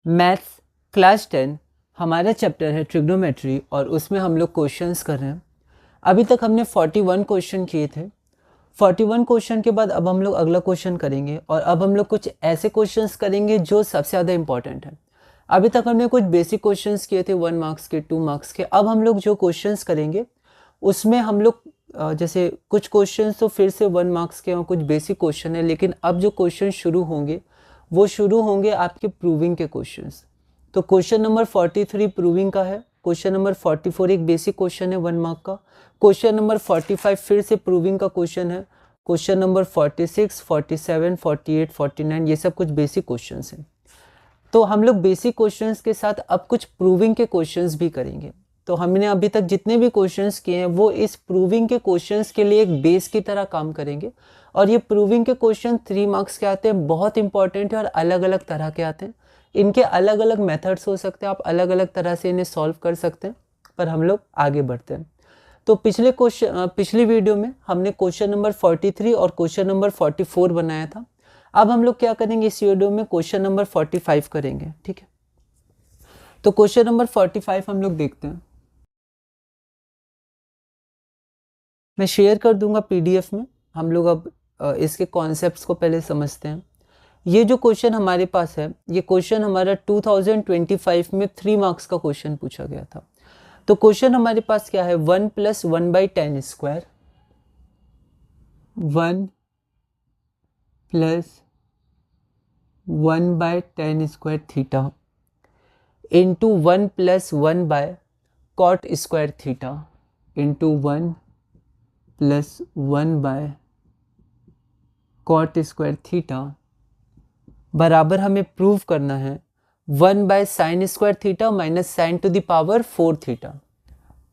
Maths class 10 हमारा chapter है trigonometry और उसमें हम लोग क्वेश्चंस कर रहे हैं। अभी तक हमने 41 क्वेश्चन किए थे। 41 क्वेश्चन के बाद अब हम लोग अगला क्वेश्चन करेंगे और अब हम लोग कुछ ऐसे क्वेश्चंस करेंगे जो सबसे ज़्यादा इंपॉर्टेंट है। अभी तक हमने कुछ बेसिक क्वेश्चंस किए थे 1 मार्क्स के 2 मार्क्स के। अब हम लोग जो क्वेश्चंस करेंगे उसमें हम लोग जैसे कुछ क्वेश्चंस तो फिर से 1 मार्क्स के और कुछ बेसिक क्वेश्चन है, लेकिन अब जो क्वेश्चन शुरू होंगे वो शुरू होंगे आपके प्रूविंग के क्वेश्चंस। तो क्वेश्चन नंबर 43 प्रूविंग का है, क्वेश्चन नंबर 44 एक बेसिक क्वेश्चन है 1 मार्क का, क्वेश्चन नंबर 45 फिर से प्रूविंग का क्वेश्चन है, क्वेश्चन नंबर 46, 47, 48, 49 ये सब कुछ बेसिक क्वेश्चंस हैं। तो हम लोग बेसिक क्वेश्चंस के साथ अब कुछ प्रूविंग के क्वेश्चंस भी करेंगे। तो हमने अभी तक जितने भी क्वेश्चंस किए हैं वो इस प्रूविंग के क्वेश्चंस के लिए एक बेस की तरह काम करेंगे। और ये प्रूविंग के क्वेश्चन 3 मार्क्स के आते हैं, बहुत इंपॉर्टेंट है और अलग अलग तरह के आते हैं। इनके अलग अलग मेथड्स हो सकते हैं, आप अलग अलग तरह से इन्हें सॉल्व कर सकते हैं। पर हम लोग आगे बढ़ते हैं। तो पिछली वीडियो में हमने क्वेश्चन नंबर 43 और क्वेश्चन नंबर 44 बनाया था। अब हम लोग क्या करेंगे, इस वीडियो में क्वेश्चन नंबर 45 करेंगे। ठीक है, तो क्वेश्चन नंबर 45 हम लोग देखते हैं। मैं शेयर कर दूंगा पीडीएफ में। हम लोग अब इसके कॉन्सेप्ट्स को पहले समझते हैं। ये जो क्वेश्चन हमारे पास है, ये क्वेश्चन हमारा 2025 में 3 मार्क्स का क्वेश्चन पूछा गया था। तो क्वेश्चन हमारे पास क्या है, 1 + 1/10 square, 1 + 1/10 square theta into 1 + 1/cot square theta into 1 + 1/cot square theta बराबर हमें प्रूव करना है 1/sin square theta minus sin to the power 4 theta.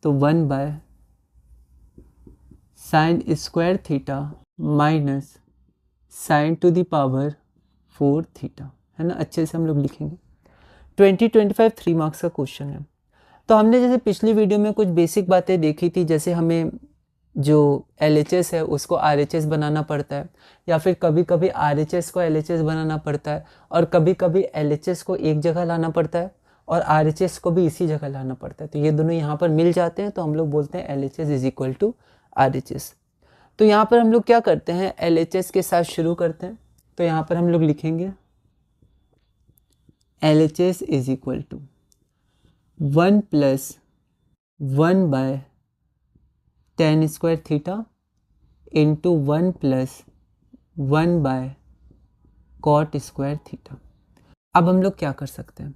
तो 1/sin square theta minus sin to the power 4 theta, है ना। अच्छे से हम लोग लिखेंगे। 2025 3 मार्क्स का क्वेश्चन है। तो हमने जैसे पिछली वीडियो में कुछ बेसिक बातें देखी थी, जैसे हमें जो LHS है उसको RHS बनाना पड़ता है, या फिर कभी कभी RHS को LHS बनाना पड़ता है, और कभी कभी LHS को एक जगह लाना पड़ता है और RHS को भी इसी जगह लाना पड़ता है। तो ये दोनों यहाँ पर मिल जाते हैं, तो हम लोग बोलते हैं LHS = RHS। तो यहाँ पर हम लोग क्या करते हैं, LHS के साथ शुरू करते हैं। तो यहाँ पर हम लोग लिखेंगे LHS = 1 + 1/10 square theta into 1 + 1/cot square theta. अब हम लोग क्या कर सकते हैं,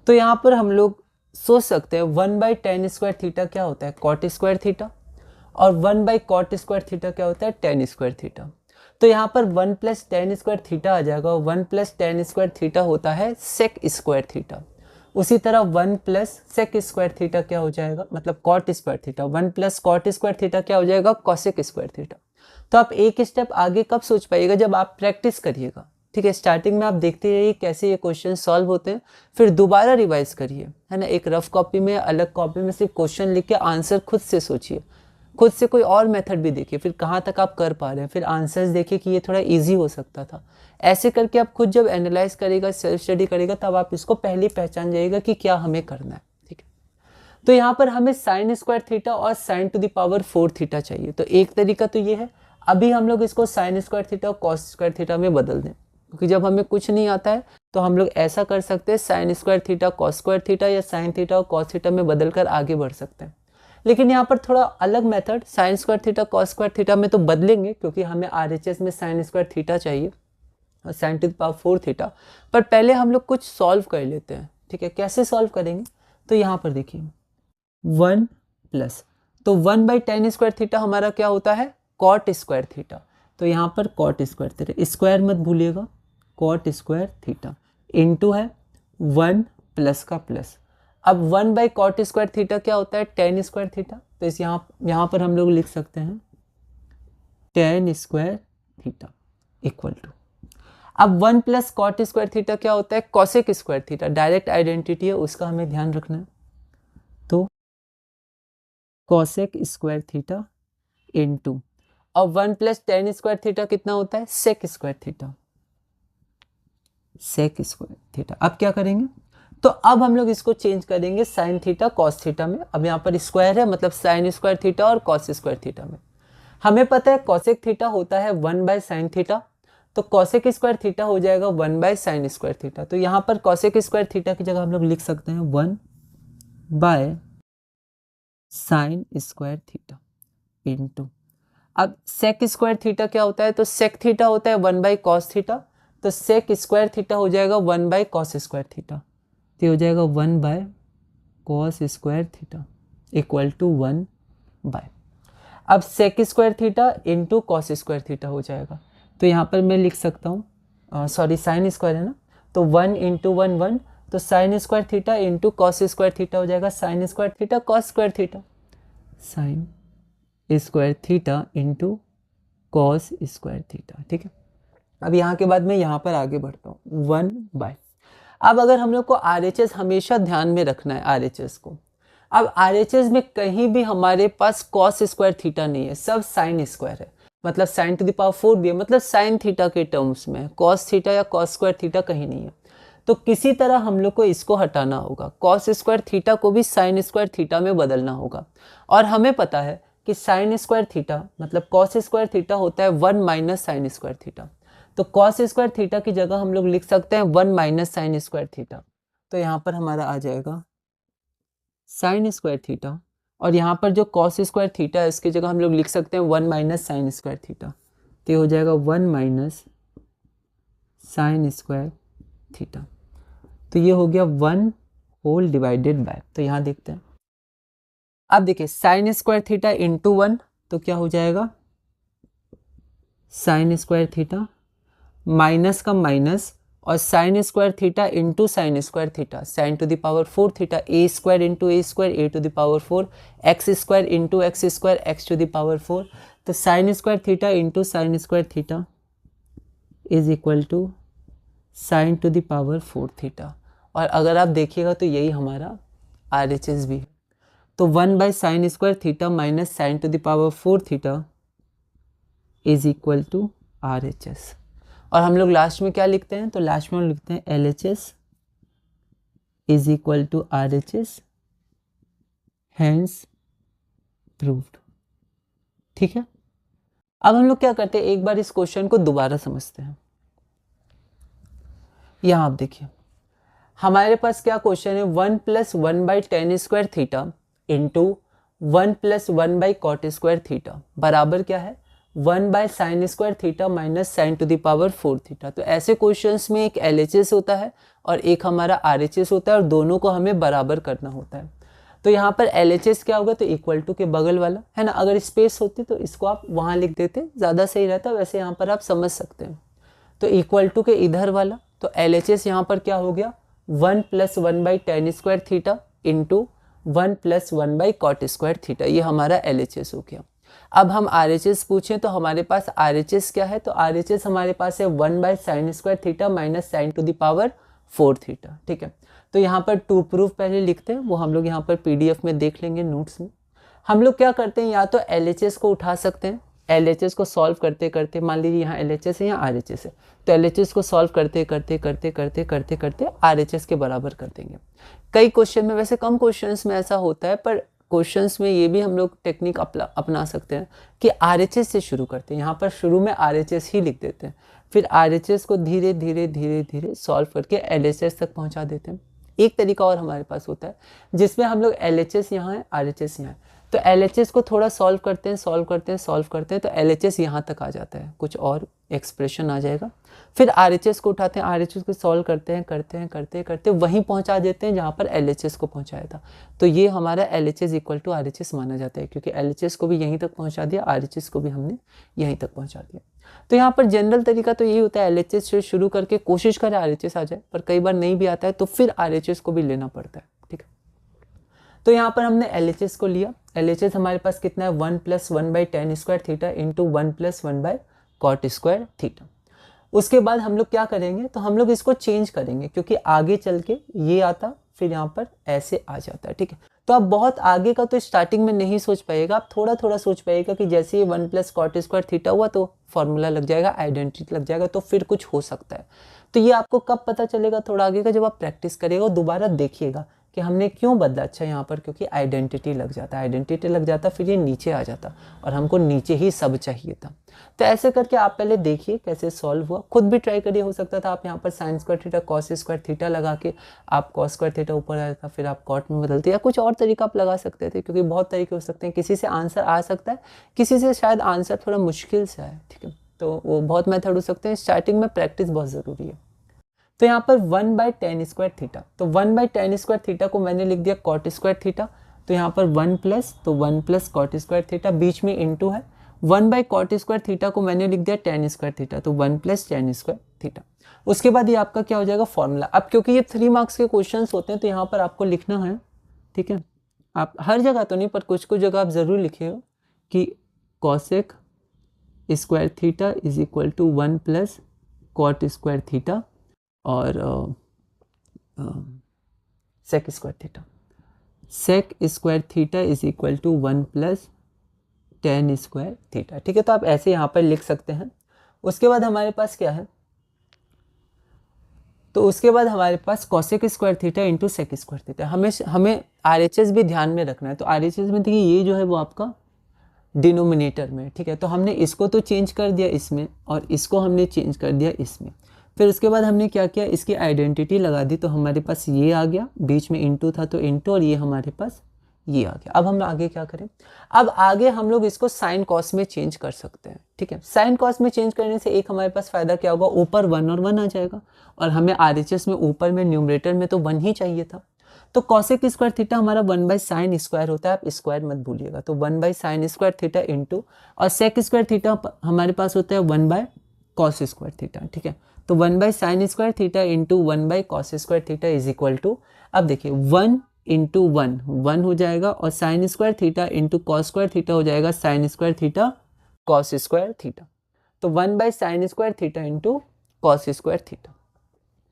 तो यहाँ पर हम लोग सोच सकते हैं 1/10 स्क्वायर थीटा क्या होता है, cot स्क्वायर थीटा, और 1/cot स्क्वायर थीटा क्या होता है, tan स्क्वायर थीटा। तो यहाँ पर 1 + tan स्क्वायर थीटा आ जाएगा, और 1 + tan स्क्वायर थीटा होता है sec स्क्वायर थीटा। उसी तरह 1 + sec स्क्वायर थीटा क्या हो जाएगा, मतलब cot square theta, 1 + cot square theta क्या हो जाएगा, cosec स्क्वायर थीटा। तो आप एक स्टेप आगे कब सोच पाइएगा, जब आप प्रैक्टिस करिएगा। ठीक है, स्टार्टिंग में आप देखते रहिए कैसे ये क्वेश्चन सॉल्व होते हैं, फिर दोबारा रिवाइज करिए, है ना। एक रफ कॉपी में, अलग कॉपी में सिर्फ क्वेश्चन लिख के आंसर खुद से सोचिए, खुद से कोई और मेथड भी देखिए, फिर कहाँ तक आप कर पा रहे हैं, फिर आंसर्स देखिए कि ये थोड़ा इजी हो सकता था। ऐसे करके आप खुद जब एनालाइज करेगा, सेल्फ स्टडी करेगा, तब आप इसको पहले पहचान जाएगा कि क्या हमें करना है। ठीक है, तो यहाँ पर हमें sin स्क्वायर थीटा और sin to the power 4 theta चाहिए। तो एक तरीका तो ये है, अभी हम लोग इसको sin स्क्वायर थीटा और cos स्क्वायर थीटा में बदल दें, क्योंकि जब हमें कुछ नहीं आता है तो हम लोग ऐसा कर सकते हैं, sin square theta cos square theta या sin थीटा और cos थीटा में बदल कर आगे बढ़ सकते हैं। लेकिन यहाँ पर थोड़ा अलग method, sin square theta cos square theta में तो बदलेंगे, क्योंकि हमें RHS में sin स्क्वायर थीटा चाहिए और sin to the power 4 theta. पर पहले हम लोग कुछ सॉल्व कर लेते हैं। ठीक है, कैसे सॉल्व करेंगे, तो यहाँ पर देखिए 1 +, तो 1/10 स्क्वायर थीटा हमारा क्या होता है, cot स्क्वायर थीटा। तो यहाँ पर cot स्क्वायर थीटा, स्क्वायर मत भूलिएगा, cot स्क्वायर थीटा इंटू है 1 + का प्लस। अब 1/cot स्क्वायर थीटा क्या होता है, tan स्क्वायर थीटा। तो इस यहाँ पर हम लोग लिख सकते हैं tan square theta equal to, अब 1 + cot स्क्वायर थीटा क्या होता है, cosec square theta. Direct identity है, उसका हमें ध्यान रखना है। तो cosec स्क्वायर थीटा इंटू, और 1 + tan स्क्वायर थीटा कितना होता है, sec square theta. Sec square theta. अब क्या करेंगे, तो अब हम लोग इसको चेंज करेंगे साइन थीटा कॉस थीटा में। अब यहाँ पर स्क्वायर है मतलब साइन स्क्वायर थीटा और कॉस स्क्वायर थीटा में। हमें पता है कॉसेक थीटा होता है 1/sin थीटा, तो कॉसेक स्क्वायर थीटा हो जाएगा 1/sin स्क्वायर थीटा। तो यहाँ पर कॉसेक स्क्वायर थीटा की जगह हम लोग लिख सकते हैं 1/sin स्क्वायर थीटा इंटू, अब सेक स्क्वायर थीटा क्या होता है, तो सेक थीटा होता है 1/cos थीटा, तो सेक स्क्वायर थीटा हो जाएगा 1/cos स्क्वायर थीटा। तो हो जाएगा 1/cos square theta equal to 1/, अब sec square theta into cos square theta हो जाएगा। तो यहाँ पर मैं लिख सकता हूँ, सॉरी साइन स्क्वायर है ना, तो 1 इंटू 1 1, तो sine square theta into cos square theta हो जाएगा sine square theta cos square theta, sign square theta into cos square theta. ठीक है, अब यहाँ के बाद मैं यहाँ पर आगे बढ़ता हूँ 1/। अब अगर हम लोग को RHS हमेशा ध्यान में रखना है RHS को, अब RHS में कहीं भी हमारे पास कॉस स्क्वायर थीटा नहीं है, सब साइन स्क्वायर है, मतलब साइन टू द पावर 4 भी है, मतलब साइन थीटा के टर्म्स में कॉस थीटा या कॉस स्क्वायर थीटा कहीं नहीं है। तो किसी तरह हम लोग को इसको हटाना होगा, कॉस स्क्वायर थीटा को भी साइन स्क्वायर थीटा में बदलना होगा। और हमें पता है कि साइन स्क्वायर थीटा मतलब कॉस स्क्वायर थीटा होता है 1 - साइन स्क्वायर थीटा, तो कॉस स्क्वायर थीटा की जगह हम लोग लिख सकते हैं 1 - साइन स्क्वायर थीटा। तो यहाँ पर हमारा आ जाएगा साइन स्क्वायर थीटा, और यहाँ पर जो कॉस स्क्वायर थीटा है इसकी जगह हम लोग लिख सकते हैं 1 - साइन स्क्वायर थीटा। तो ये हो जाएगा 1 - साइन स्क्वायर थीटा। तो ये हो गया 1 होल डिवाइडेड बाय, तो यहाँ देखते हैं। अब देखिए साइन स्क्वायर थीटा इंटू 1, तो क्या हो जाएगा साइन स्क्वायर थीटा माइनस का माइनस, और sine square theta into sine square theta, sine to the power 4 theta, a square into a square, a to the power 4, x square into x square, x to the power 4। तो sine square theta into sine square theta is equal to sine to the power 4 theta. और अगर आप देखिएगा तो यही हमारा RHS भी है। तो 1/sin square theta minus sine to the power 4 theta is equal to RHS। और हम लोग लास्ट में क्या लिखते हैं, तो लास्ट में हम लिखते हैं LHS is equal to RHS, hence proved. ठीक है, अब हम लोग क्या करते हैं, एक बार इस क्वेश्चन को दोबारा समझते हैं। यहाँ आप देखिए हमारे पास क्या क्वेश्चन है, 1 + 1/tan square theta into 1 + 1/cot square theta बराबर क्या है 1/sin square theta minus sine to the power 4 theta. तो ऐसे क्वेश्चंस में एक LHS होता है और एक हमारा RHS होता है, और दोनों को हमें बराबर करना होता है। तो यहाँ पर LHS क्या होगा, तो इक्वल टू के बगल वाला है ना, अगर स्पेस होती तो इसको आप वहाँ लिख देते, ज़्यादा सही रहता, वैसे यहाँ पर आप समझ सकते हैं। तो इक्वल टू के इधर वाला, तो LHS यहाँ पर क्या हो गया 1 + 1/tan square theta into 1 + 1/cot square theta, ये हमारा LHS हो गया। अब हम RHS पूछें तो हमारे पास RHS क्या है, तो RHS हमारे पास है 1/sin square theta minus sine to the power 4 theta. ठीक है, तो यहाँ पर टू प्रूफ पहले लिखते हैं, वो हम लोग यहाँ पर PDF में देख लेंगे नोट्स में। हम लोग क्या करते हैं, या तो LHS को उठा सकते हैं, LHS को सॉल्व करते करते, मान लीजिए यहाँ LHS है यहाँ RHS है, तो LHS को सॉल्व करते करते करते करते करते करते RHS के बराबर कर देंगे। कई क्वेश्चन में, वैसे कम क्वेश्चंस में ऐसा होता है, पर क्वेश्चंस में ये भी हम लोग टेक्निक अपना सकते हैं कि RHS से शुरू करते हैं। यहाँ पर शुरू में RHS ही लिख देते हैं, फिर RHS को धीरे धीरे धीरे धीरे सॉल्व करके LHS तक पहुँचा देते हैं। एक तरीका और हमारे पास होता है जिसमें हम लोग LHS यहाँ है RHS यहाँ है, तो LHS को थोड़ा सॉल्व करते हैं सॉल्व करते हैं सॉल्व करते हैं, तो LHS यहाँ तक आ जाता है, कुछ और एक्सप्रेशन आ जाएगा। फिर RHS को उठाते हैं, RHS को सॉल्व करते हैं करते हैं करते करते वहीं पहुँचा देते हैं जहाँ पर LHS को पहुँचाया था। तो ये हमारा LHS इक्वल टू RHS माना जाता है, क्योंकि LHS को भी यहीं तक पहुँचा दिया, RHS को भी हमने यहीं तक पहुँचा दिया। तो यहाँ पर जनरल तरीका तो यही होता है, LHS से शुरू करके कोशिश करें RHS आ जाए, पर कई बार नहीं भी आता है तो फिर RHS को भी लेना पड़ता है। ठीक है, तो यहाँ पर हमने LHS को लिया। LHS हमारे पास कितना है 1 + 1/tan square theta into 1 + 1/cot square theta. उसके बाद हम लोग क्या करेंगे, तो हम लोग इसको चेंज करेंगे, क्योंकि आगे चल के ये आता फिर यहाँ पर ऐसे आ जाता है। ठीक है, तो आप बहुत आगे का तो स्टार्टिंग में नहीं सोच पाइएगा, आप थोड़ा थोड़ा सोच पाइएगा कि जैसे ये 1 + cot स्क्वायर थीटा हुआ तो फॉर्मूला लग जाएगा, आइडेंटिटी लग जाएगा, तो फिर कुछ हो सकता है। तो ये आपको कब पता चलेगा, थोड़ा आगे का, जब आप प्रैक्टिस करिएगा और दोबारा देखिएगा कि हमने क्यों बदला। अच्छा यहाँ पर क्योंकि आइडेंटिटी लग जाता, आइडेंटिटी लग जाता फिर ये नीचे आ जाता और हमको नीचे ही सब चाहिए था। तो ऐसे करके आप पहले देखिए कैसे सॉल्व हुआ, खुद भी ट्राई करिए। हो सकता था आप यहाँ पर sin square theta cos square theta लगा के आप cos स्क्वायर थीटा ऊपर आया था, फिर आप cot में बदलते, या कुछ और तरीका आप लगा सकते थे, क्योंकि बहुत तरीके हो सकते हैं। किसी से आंसर आ सकता है, किसी से शायद आंसर थोड़ा मुश्किल से आए, ठीक है, तो वो बहुत मेथड हो सकते हैं। स्टार्टिंग में प्रैक्टिस बहुत ज़रूरी है। तो यहाँ पर 1/tan स्क्वायर थीटा, तो 1/tan स्क्वायर थीटा को मैंने लिख दिया cot स्क्वायर थीटा, तो यहाँ पर 1 प्लस, तो 1 + cot स्क्वायर थीटा, बीच में इंटू है 1/cot स्क्वायर थीटा को मैंने लिख दिया tan स्क्वायर थीटा, तो 1 + tan स्क्वायर थीटा। उसके बाद ये आपका क्या हो जाएगा फॉर्मूला। अब क्योंकि ये 3 मार्क्स के क्वेश्चंस होते हैं तो यहाँ पर आपको लिखना है, ठीक है, आप हर जगह तो नहीं पर कुछ कुछ जगह आप ज़रूर लिखिएगा कि cosec square theta is equal to 1 + cot square theta और sec square theta, sec square theta is equal to 1 + tan square theta, ठीक है। तो आप ऐसे यहाँ पर लिख सकते हैं। उसके बाद हमारे पास क्या है, तो उसके बाद हमारे पास cosec square theta into sec square theta. हमें RHS भी ध्यान में रखना है। तो RHS में देखिए ये जो है वो आपका डिनोमिनेटर में, ठीक है, तो हमने इसको तो चेंज कर दिया इसमें और इसको हमने चेंज कर दिया इसमें। फिर उसके बाद हमने क्या किया, इसकी आइडेंटिटी लगा दी, तो हमारे पास ये आ गया, बीच में इंटू था तो इंटू, और ये हमारे पास ये आ गया। अब हम आगे क्या करें, अब आगे हम लोग इसको साइन कॉस में चेंज कर सकते हैं, ठीक है। साइन कॉस में चेंज करने से एक हमारे पास फ़ायदा क्या होगा, ऊपर 1 और 1 आ जाएगा, और हमें RHS में ऊपर में न्यूमरेटर में तो 1 ही चाहिए था। तो cosec स्क्वायर थीटा हमारा 1/sin स्क्वायर होता है, आप स्क्वायर मत भूलिएगा, तो 1/sin स्क्वायर थीटा इंटू, और sec स्क्वायर थीटा हमारे पास होता है 1/cos स्क्वायर थीटा, ठीक है। तो 1/sin square theta into 1/cos square theta is equal to, अब देखिए 1 इंटू 1 1 हो जाएगा, और sin square theta into cos square theta हो जाएगा sin square theta cos square theta. तो 1/sin square theta into cos square theta.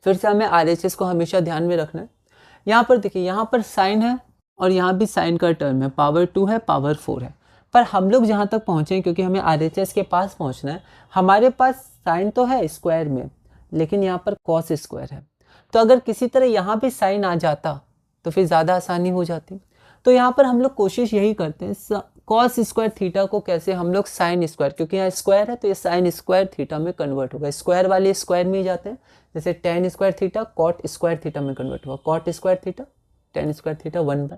फिर से हमें RHS को हमेशा ध्यान में रखना है। यहाँ पर देखिए, यहाँ पर साइन है और यहाँ भी साइन का टर्म है, पावर 2 है, पावर 4 है, पर हम लोग जहाँ तक पहुँचे, क्योंकि हमें RHS के पास पहुँचना है, हमारे पास साइन तो है स्क्वायर में, लेकिन यहाँ पर कॉस स्क्वायर है। तो अगर किसी तरह यहाँ भी साइन आ जाता तो फिर ज़्यादा आसानी हो जाती। तो यहाँ पर हम लोग कोशिश यही करते हैं, कॉस स्क्वायर थीटा को कैसे हम लोग साइन स्क्वायर, क्योंकि यहाँ स्क्वायर है तो ये साइन स्क्वायर थीटा में कन्वर्ट होगा, स्क्वायर वाले स्क्वायर में ही जाते हैं, जैसे tan square theta cot square theta में कन्वर्ट होगा, cot square theta tan square theta 1/।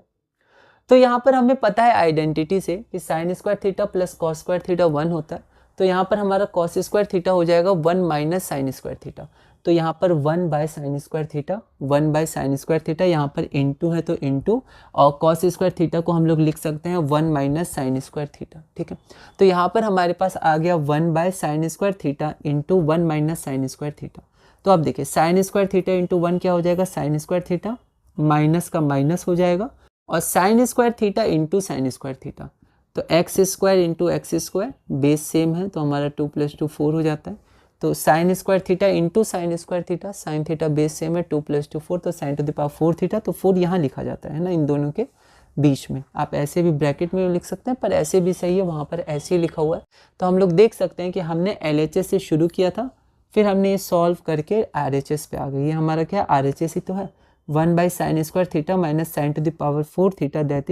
तो यहाँ पर हमें पता है आइडेंटिटी से कि sign square theta plus cos square theta 1 होता है, तो यहाँ पर हमारा कॉस स्क्वायर थीटा हो जाएगा 1 - साइन स्क्वायर थीटा। तो यहाँ पर 1/sin square theta, 1/sin square theta, यहाँ पर इंटू है तो इंटू, और कॉस स्क्वायर थीटा को हम लोग लिख सकते हैं 1 - साइन स्क्वायर थीटा, ठीक है। तो यहाँ पर हमारे पास आ गया 1/sin square theta into 1 - sign square theta. तो आप देखिए साइन स्क्वायर थीटा इंटू 1 क्या हो जाएगा, साइन स्क्वायर थीटा, माइनस का माइनस हो जाएगा, और sine square theta into sine square theta, तो x square into x square, base same है तो हमारा 2 + 2 4 हो जाता है। तो sine square theta into sine square theta, sine theta base same है, 2 + 2 4, तो sign to the power 4 theta, तो 4 यहाँ लिखा जाता है ना इन दोनों के बीच में। आप ऐसे भी ब्रैकेट में लिख सकते हैं, पर ऐसे भी सही है, वहाँ पर ऐसे ही लिखा हुआ है। तो हम लोग देख सकते हैं कि हमने LHS से शुरू किया था, फिर हमने ये सॉल्व करके RHS पे आ गए। ये हमारा क्या RHS ही तो है, 1/sin square theta minus sine to the power 4 theta, that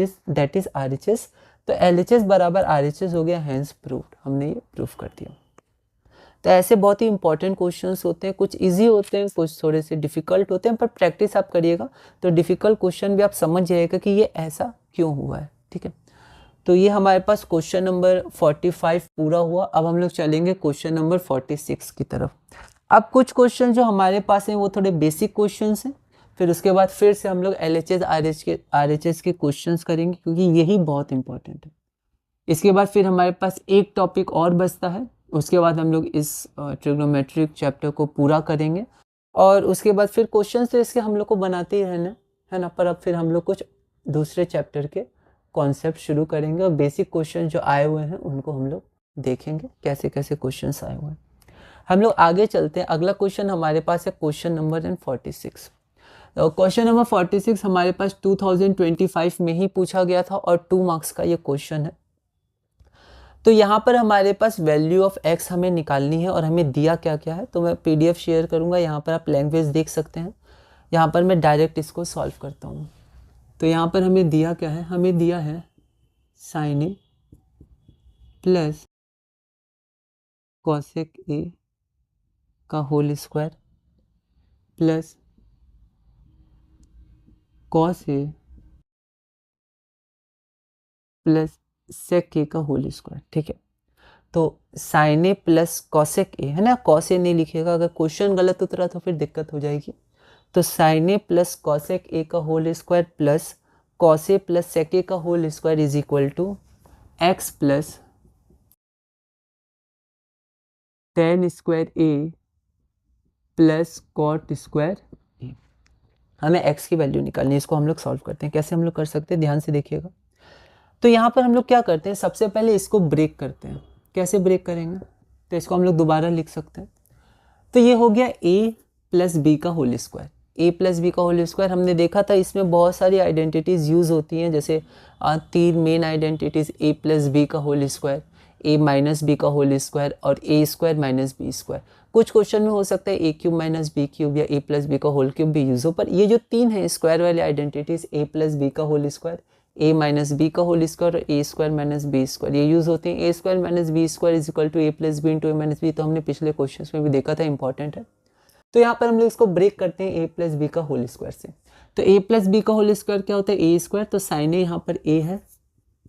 is RHS। तो LHS बराबर RHS हो गया, हैंस प्रूव्ड, हमने ये प्रूफ कर दिया। तो ऐसे बहुत ही इंपॉर्टेंट क्वेश्चंस होते हैं, कुछ इजी होते हैं, कुछ थोड़े से डिफिकल्ट होते हैं, पर प्रैक्टिस आप करिएगा तो डिफिकल्ट क्वेश्चन भी आप समझ जाइएगा कि ये ऐसा क्यों हुआ है, ठीक है। तो ये हमारे पास क्वेश्चन नंबर 45 पूरा हुआ। अब हम लोग चलेंगे क्वेश्चन नंबर 46 की तरफ। अब कुछ क्वेश्चन जो हमारे पास हैं वो थोड़े बेसिक क्वेश्चन हैं, फिर उसके बाद फिर से हम लोग LHS RHS के क्वेश्चंस करेंगे, क्योंकि यही बहुत इंपॉर्टेंट है। इसके बाद फिर हमारे पास एक टॉपिक और बचता है, उसके बाद हम लोग इस ट्रिग्नोमेट्रिक चैप्टर को पूरा करेंगे, और उसके बाद फिर क्वेश्चन तो इसके हम लोग को बनाते ही रहना है ना। पर अब फिर हम लोग कुछ दूसरे चैप्टर के कॉन्सेप्ट शुरू करेंगे, और बेसिक क्वेश्चन जो आए हुए हैं उनको हम लोग देखेंगे कैसे कैसे क्वेश्चंस आए हुए हैं। हम लोग आगे चलते हैं। अगला क्वेश्चन हमारे पास है क्वेश्चन नंबर 46। क्वेश्चन नंबर 46 हमारे पास 2025 में ही पूछा गया था और 2 मार्क्स का ये क्वेश्चन है। तो यहाँ पर हमारे पास वैल्यू ऑफ x हमें निकालनी है और हमें दिया क्या क्या है। तो मैं PDF शेयर करूँगा, यहाँ पर आप लैंग्वेज देख सकते हैं। यहाँ पर मैं डायरेक्ट इसको सॉल्व करता हूँ। तो यहाँ पर हमें दिया क्या है, हमें दिया है sin a plus cosec a का whole square plus cos a plus sec a का होल स्क्वायर। ठीक है, तो sin a plus cosec a है ना, cos a नहीं लिखिएगा, अगर क्वेश्चन गलत उतरा तो फिर दिक्कत हो जाएगी। तो sin a plus cosec a का whole square plus cos a plus sec a का whole square is equal to x plus tan square a plus cot square a। हमें x की वैल्यू निकालनी है, इसको हम लोग सॉल्व करते हैं। कैसे हम लोग कर सकते हैं, ध्यान से देखिएगा। तो यहाँ पर हम लोग क्या करते हैं, सबसे पहले इसको ब्रेक करते हैं। कैसे ब्रेक करेंगे, तो इसको हम लोग दोबारा लिख सकते हैं। तो ये हो गया a प्लस बी का whole square. a plus B का होल स्क्वायर हमने देखा था, इसमें बहुत सारी आइडेंटिटीज़ यूज़ होती हैं, जैसे 3 main identities a plus B का whole square, a minus B का होल स्क्वायर और a square minus B square. कुछ क्वेश्चन में हो सकता है a cube minus B cube या a प्लस बी का होल क्यूब भी यूज़ हो, पर ये जो 3 है स्क्वायर वाले आइडेंटिटीज़, a प्लस बी का whole square, a minus B का होल स्क्वायर और a square minus B square, ये यूज़ होते हैं। a square minus B square is equal to a plus B into a minus B, तो हमने पिछले question में भी देखा था, इंपॉर्टेंट है। तो यहाँ पर हम लोग इसको ब्रेक करते हैं a प्लस बी का होल स्क्वायर से। तो a प्लस बी का होल स्क्वायर क्या होता है, a स्क्वायर, तो साइन ए यहाँ पर a है,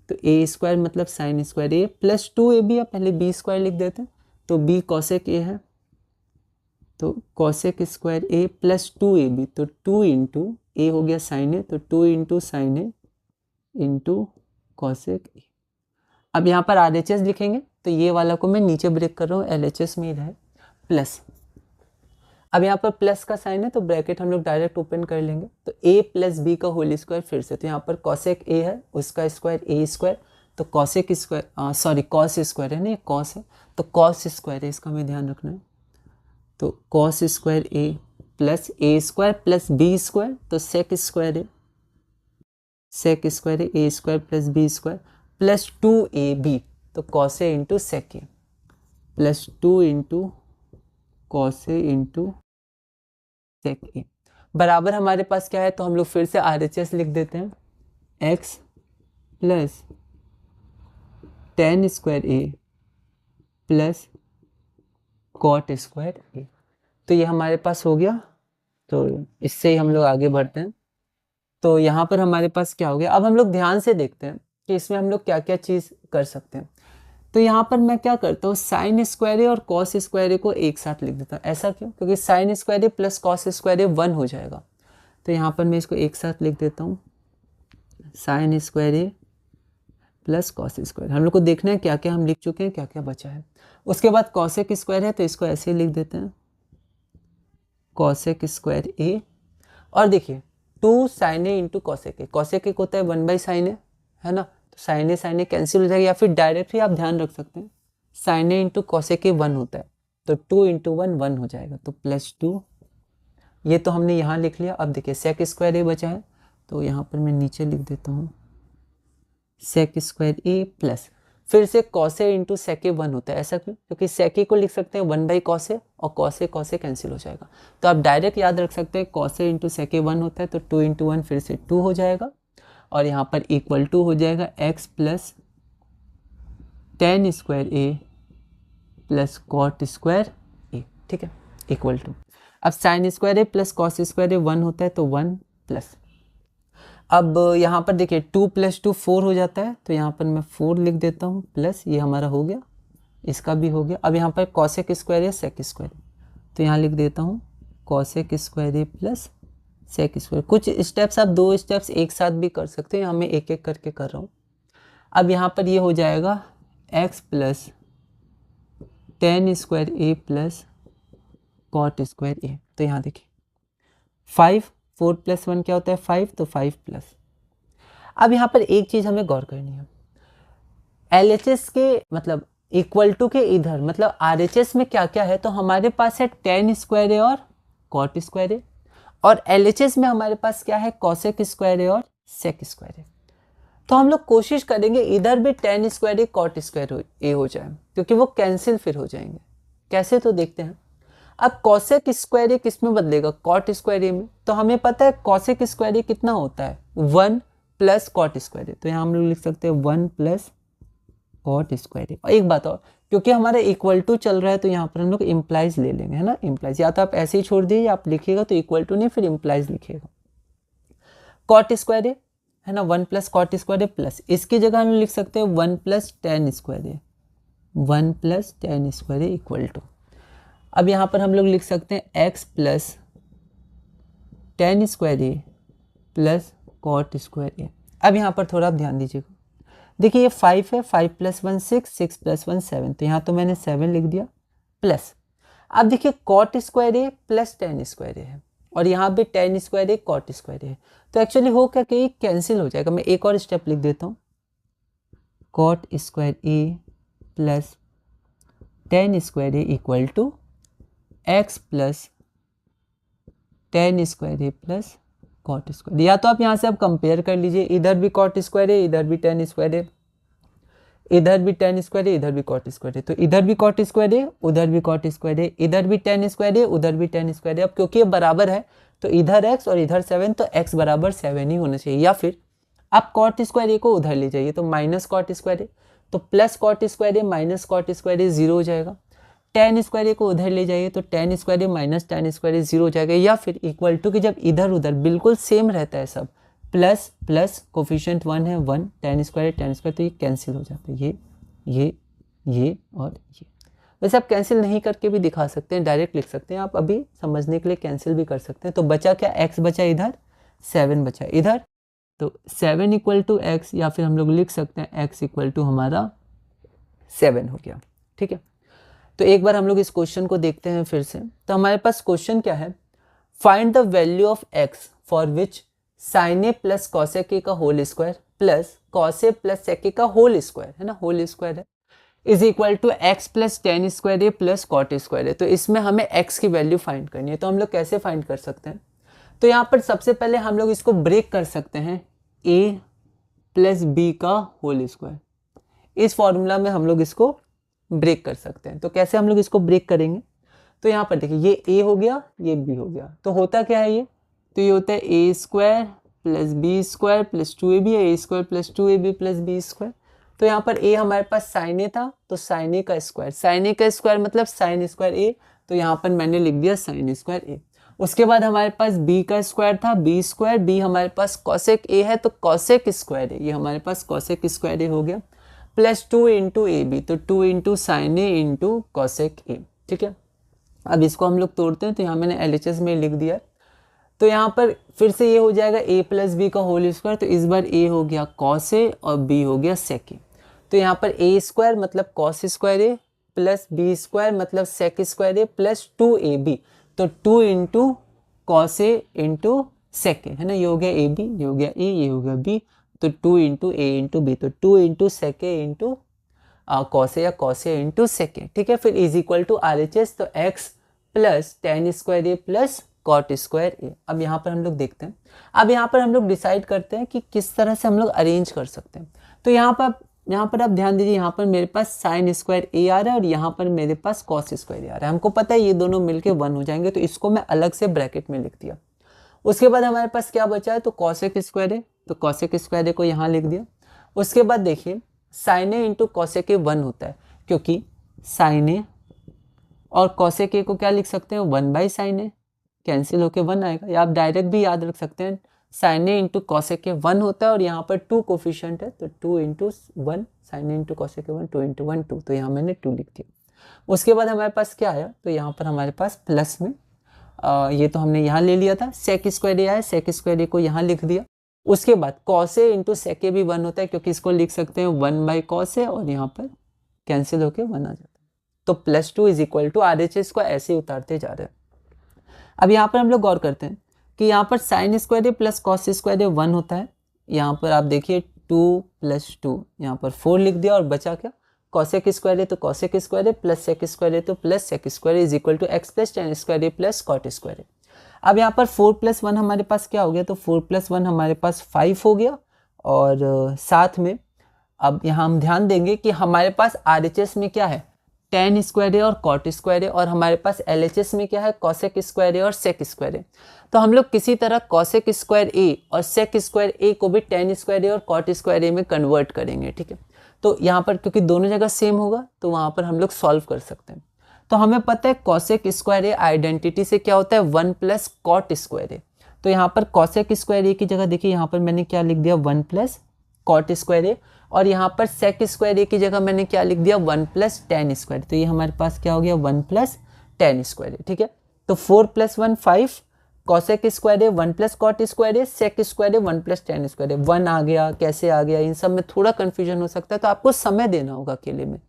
तो a स्क्वायर मतलब sine square a plus 2ab, या पहले b स्क्वायर लिख देते हैं, तो b कॉसेक a है, तो cosec square a plus 2ab, तो 2 इंटू a हो गया साइन a, तो 2 into sine a into cosec a। अब यहाँ पर RHS लिखेंगे, तो ये वाला को मैं नीचे ब्रेक कर रहा हूँ, LHS में ही रहे, प्लस। अब यहाँ पर प्लस का साइन है तो ब्रैकेट हम लोग डायरेक्ट ओपन कर लेंगे, तो a प्लस बी का होल स्क्वायर फिर से, तो यहाँ पर कॉसेक a है, उसका स्क्वायर a स्क्वायर, तो cosec square sorry cos square है ना, कॉस है, तो कॉस स्क्वायर है, इसका हमें ध्यान रखना है। तो cos square a plus a square plus b square, तो सेक स्क्वायर है, सेक स्क्वायर है a square plus b square plus 2ab, तो cos a into sec a plus 2 into cos a into sec A बराबर हमारे पास क्या है, तो हम लोग फिर से RHS लिख देते हैं, x plus tan square a plus cot square a। तो ये हमारे पास हो गया, तो इससे ही हम लोग आगे बढ़ते हैं। तो यहाँ पर हमारे पास क्या हो गया, अब हम लोग ध्यान से देखते हैं कि इसमें हम लोग क्या क्या चीज़ कर सकते हैं। तो यहाँ पर मैं क्या करता हूँ, साइन स्क्वायर ए और कॉस स्क्वायर ए को एक साथ लिख देता हूँ। ऐसा क्यों, क्योंकि sign square A plus cos square A 1 हो जाएगा। तो यहाँ पर मैं इसको एक साथ लिख देता हूँ, sign square A plus cos square. हम लोग को देखना है क्या क्या हम लिख चुके हैं, क्या क्या बचा है। उसके बाद कॉसेक स्क्वायर है, तो इसको ऐसे ही लिख देते हैं, कॉसेक स्क्वायर ए, और देखिए 2 sine A into cosec A, cosec A होता है 1 बाई साइन ए, है ना, तो साइन ए कैंसिल हो जाएगा, या फिर डायरेक्ट ही आप ध्यान रख सकते हैं, sine A into cosec A 1 होता है, तो 2 इंटू 1 1 हो जाएगा, तो प्लस 2। ये तो हमने यहाँ लिख लिया। अब देखिए सेक स्क्वायर ए बचा है, तो यहाँ पर मैं नीचे लिख देता हूँ सेक स्क्वायर ए प्लस, फिर से कॉस ए इंटू सेक ए 1 होता है। ऐसा क्यों, क्योंकि सेक ए को लिख सकते हैं 1 बाई कॉस ए, और कॉस ए कैंसिल हो जाएगा, तो आप डायरेक्ट याद रख सकते हैं कॉस ए इंटू सेक ए 1 होता है, तो 2 इंटू 1 फिर से 2 हो जाएगा, और यहाँ पर इक्वल टू हो जाएगा x plus tan square A plus cot square ए। ठीक है, इक्वल टू, अब sign square A plus cos square A 1 होता है, तो 1 प्लस, अब यहाँ पर देखिए 2 प्लस 2 4 हो जाता है, तो यहाँ पर मैं 4 लिख देता हूँ, प्लस ये हमारा हो गया, इसका भी हो गया। अब यहाँ पर कॉसेक स्क्वायर ए सेक स्क्वायर, तो यहाँ लिख देता हूँ cosec square A plus sec square. कुछ स्टेप्स आप 2 स्टेप्स एक साथ भी कर सकते हैं, मैं एक एक करके कर रहा हूँ। अब यहाँ पर ये हो जाएगा x plus tan square A plus cot square A. तो यहाँ देखिए 5, 4 प्लस 1 क्या होता है 5, तो 5 प्लस। अब यहाँ पर एक चीज़ हमें गौर करनी है, LHS के मतलब इक्वल टू के इधर मतलब RHS में क्या क्या है, तो हमारे पास है tan स्क्वायर ए और कॉट स्क्वायर ए, और LHS में हमारे पास क्या है, कॉसेक स्क्वायर ए और सेक स्क्वायर ए। तो हम लोग कोशिश करेंगे इधर भी tan स्क्वायर ए कॉट स्क्वायर ए हो जाए, क्योंकि वो कैंसिल फिर हो जाएंगे। कैसे, तो देखते हैं। अब कॉसेक स्क्वायर ए किस में बदलेगा, कॉट स्क्वायर ए में। तो हमें पता है कॉसेक स्क्वायर ए कितना होता है, 1 प्लस कॉट स्क्वायर ए। तो यहाँ हम लोग लिख सकते हैं 1 प्लस कॉट स्क्वायर ए। और एक बात और, क्योंकि हमारा इक्वल टू चल रहा है तो यहाँ पर हम लोग इम्प्लाइज ले लेंगे, है ना। इम्प्लाइज या तो आप ऐसे ही छोड़ दीजिए, आप लिखिएगा तो इक्वल टू नहीं, फिर इम्प्लाइज लिखिएगा। कॉट स्क्वायर ए है ना, 1 plus cot square A plus, इसकी जगह हम लिख सकते हैं 1 plus tan square A, 1 plus tan square A equal to. अब यहाँ पर हम लोग लिख सकते हैं x plus tan square A plus cot square A. अब यहाँ पर थोड़ा आप ध्यान दीजिएगा, देखिए ये 5 है, 5 प्लस 1 6, 6 प्लस 1 7, तो यहाँ तो मैंने 7 लिख दिया प्लस। अब देखिए cot square A plus tan square ए है, और यहाँ पे tan square A cot square A, तो एक्चुअली हो क्या कि कैंसिल हो जाएगा। मैं एक और स्टेप लिख देता हूँ, cot square A plus tan square A equal to x plus tan square A plus cot square. या तो आप यहाँ से आप कंपेयर कर लीजिए, इधर भी कॉट स्क्वायर है, इधर भी tan स्क्वायर है, इधर भी tan स्क्वायर है, इधर भी कॉट स्क्वायर है, तो इधर भी कॉट स्क्वायर है, उधर भी कॉट स्क्वायर है, इधर भी tan स्क्वायर है, उधर भी tan स्क्वायर है। अब क्योंकि ये बराबर है तो इधर x और इधर 7, तो x बराबर 7 ही होना चाहिए। या फिर आप कॉट स्क्वायर ए को उधर ले जाइए, तो माइनस कॉट स्क्वायर ए, तो plus cot square A minus cot square ए 0 हो जाएगा। tan स्क्वायर ए को उधर ले जाइए, तो tan square A minus tan square ए 0 हो जाएगा। या फिर इक्वल टू कि जब इधर उधर बिल्कुल सेम रहता है सब, प्लस प्लस कोफिशिएंट 1 है, 1 tan स्क्वायर तो ये कैंसिल हो जाता है, ये और ये। वैसे आप कैंसिल नहीं करके भी दिखा सकते हैं, डायरेक्ट लिख सकते हैं, आप अभी समझने के लिए कैंसिल भी कर सकते हैं। तो बचा क्या, x बचा इधर, 7 बचा इधर, तो 7 इक्वल टू x, या फिर हम लोग लिख सकते हैं x इक्वल टू हमारा 7 हो गया। ठीक है, तो एक बार हम लोग इस क्वेश्चन को देखते हैं फिर से। तो हमारे पास क्वेश्चन क्या है, find the value of x for which sine A plus cosec A का whole square plus cos A plus sec A का होल स्क्वायर, है ना, होल स्क्वायर है, is equal to x plus tan square A plus cot square है। तो इसमें हमें x की वैल्यू फाइंड करनी है। तो हम लोग कैसे फाइंड कर सकते हैं, तो यहाँ पर सबसे पहले हम लोग इसको ब्रेक कर सकते हैं, a प्लस b का होल स्क्वायर। इस फॉर्मूला में हम लोग इसको ब्रेक कर सकते हैं। तो कैसे हम लोग इसको ब्रेक करेंगे, तो यहाँ पर देखिए ये a हो गया, ये b हो गया, तो होता क्या है ये, तो ये होता है a square plus b square plus 2ab, a square plus 2ab plus b square. तो यहाँ पर a हमारे पास साइन ए था, तो साइन ए का स्क्वायर, साइन ए का स्क्वायर मतलब साइन स्क्वायर ए, तो यहाँ पर मैंने लिख दिया साइन स्क्वायर ए। उसके बाद हमारे पास b का स्क्वायर था, b स्क्वायर, b हमारे पास कॉसेक ए है, तो कॉसेक स्क्वायर ए, ये हमारे पास कॉसेक स्क्वायर ए हो गया, प्लस 2 इंटू ए बी, तो 2 into sine A into cosec ए। ठीक है, अब इसको हम लोग तोड़ते हैं, तो यहाँ मैंने LHS में लिख दिया। तो यहाँ पर फिर से ये हो जाएगा a प्लस बी का होल स्क्वायर, तो इस बार a हो गया कॉस ए और b हो गया सेक ए। तो यहाँ पर a स्क्वायर मतलब cos square A plus b square मतलब सेक स्क्वायर ए प्लस 2ab, तो 2 into cos A into sec ए, है ना, ये हो गया ab, ये हो गया a, ये हो गया b, तो 2 इंटू a इंटू b, तो 2 into sec A into cos A या कॉस ए इंटू सेक ए। ठीक है, फिर इज इक्वल टू RHS, तो x plus tan square A plus cot square A. अब यहाँ पर हम लोग देखते हैं, अब यहाँ पर हम लोग डिसाइड करते हैं कि किस तरह से हम लोग अरेंज कर सकते हैं। तो यहाँ पर आप ध्यान दीजिए, यहाँ पर मेरे पास साइन स्क्वायर ए आ रहा है और यहाँ पर मेरे पास कॉस स्क्वायर ए आ रहा है। हमको पता है ये दोनों मिलके 1 हो जाएंगे, तो इसको मैं अलग से ब्रैकेट में लिख दिया। उसके बाद हमारे पास क्या बचा है, तो कॉसेक स्क्वायर ए, तो कॉसेक स्क्वायर ए को यहाँ लिख दिया। उसके बाद देखिए sine A into cosec A 1 होता है, क्योंकि साइन ए और कॉसेक ए को क्या लिख सकते हैं, 1 बाई साइन ए, कैंसिल होके 1 आएगा, या आप डायरेक्ट भी याद रख सकते हैं, sine A into cosec A 1 होता है और यहाँ पर 2 कोफिशिएंट है, तो 2 into 1, sine A into cosec A 1, 2 into 1 2, तो यहाँ मैंने 2 लिख दिया। उसके बाद हमारे पास क्या आया, तो यहाँ पर हमारे पास प्लस में ये तो हमने यहाँ ले लिया था, सेक स्क्वायर ए आया, सेक स्क्वायर ए को यहाँ लिख दिया। उसके बाद कॉस ए इंटू सेक ए भी 1 होता है, क्योंकि इसको लिख सकते हैं 1 बाई कॉस ए, और यहाँ पर कैंसिल होके 1 आ जाता है। तो plus 2 is equal to RHS को ऐसे उतारते जा रहे हैं। अब यहाँ पर हम लोग गौर करते हैं कि यहाँ पर sign square A plus cos square A 1 होता है। यहाँ पर आप देखिए 2 प्लस 2, यहाँ पर 4 लिख दिया, और बचा क्या, कॉसेक स्क्वायर ए, तो cosec square A plus sec square A, तो plus sec square A is equal to x plus tan square A plus cot square A. अब यहाँ पर 4+1 हमारे पास क्या हो गया, तो 4+1 हमारे पास 5 हो गया। और साथ में अब यहाँ हम ध्यान देंगे कि हमारे पास RHS में क्या है, tan स्क्वायर है और cot स्क्वायर है, और हमारे पास LHS में क्या है, cosec स्क्वायर है और sec स्क्वायर है। तो हम लोग किसी तरह cosec स्क्वायर a और sec स्क्वायर a को भी tan स्क्वायर a और cot स्क्वायर a में कन्वर्ट करेंगे, ठीक है। तो यहाँ पर क्योंकि दोनों जगह सेम होगा तो वहाँ पर हम लोग सॉल्व कर सकते हैं। तो हमें पता है cosec स्क्वायर a आइडेंटिटी से क्या होता है, 1 + cot स्क्वायर a। तो यहाँ पर cosec स्क्वायर a की जगह देखिए यहाँ पर मैंने क्या लिख दिया, 1 + cot स्क्वायर a, और यहाँ पर sec स्क्वायर a की जगह मैंने क्या लिख दिया, 1 + tan स्क्वायर। तो ये हमारे पास क्या हो गया, 1 + tan स्क्वायर a, ठीक है। तो 4+1 5, cosec square a 1 + cot square a, sec square a 1 + tan square a। 1 आ गया, कैसे आ गया, इन सब में थोड़ा कन्फ्यूजन हो सकता है, तो आपको समय देना होगा अकेले में,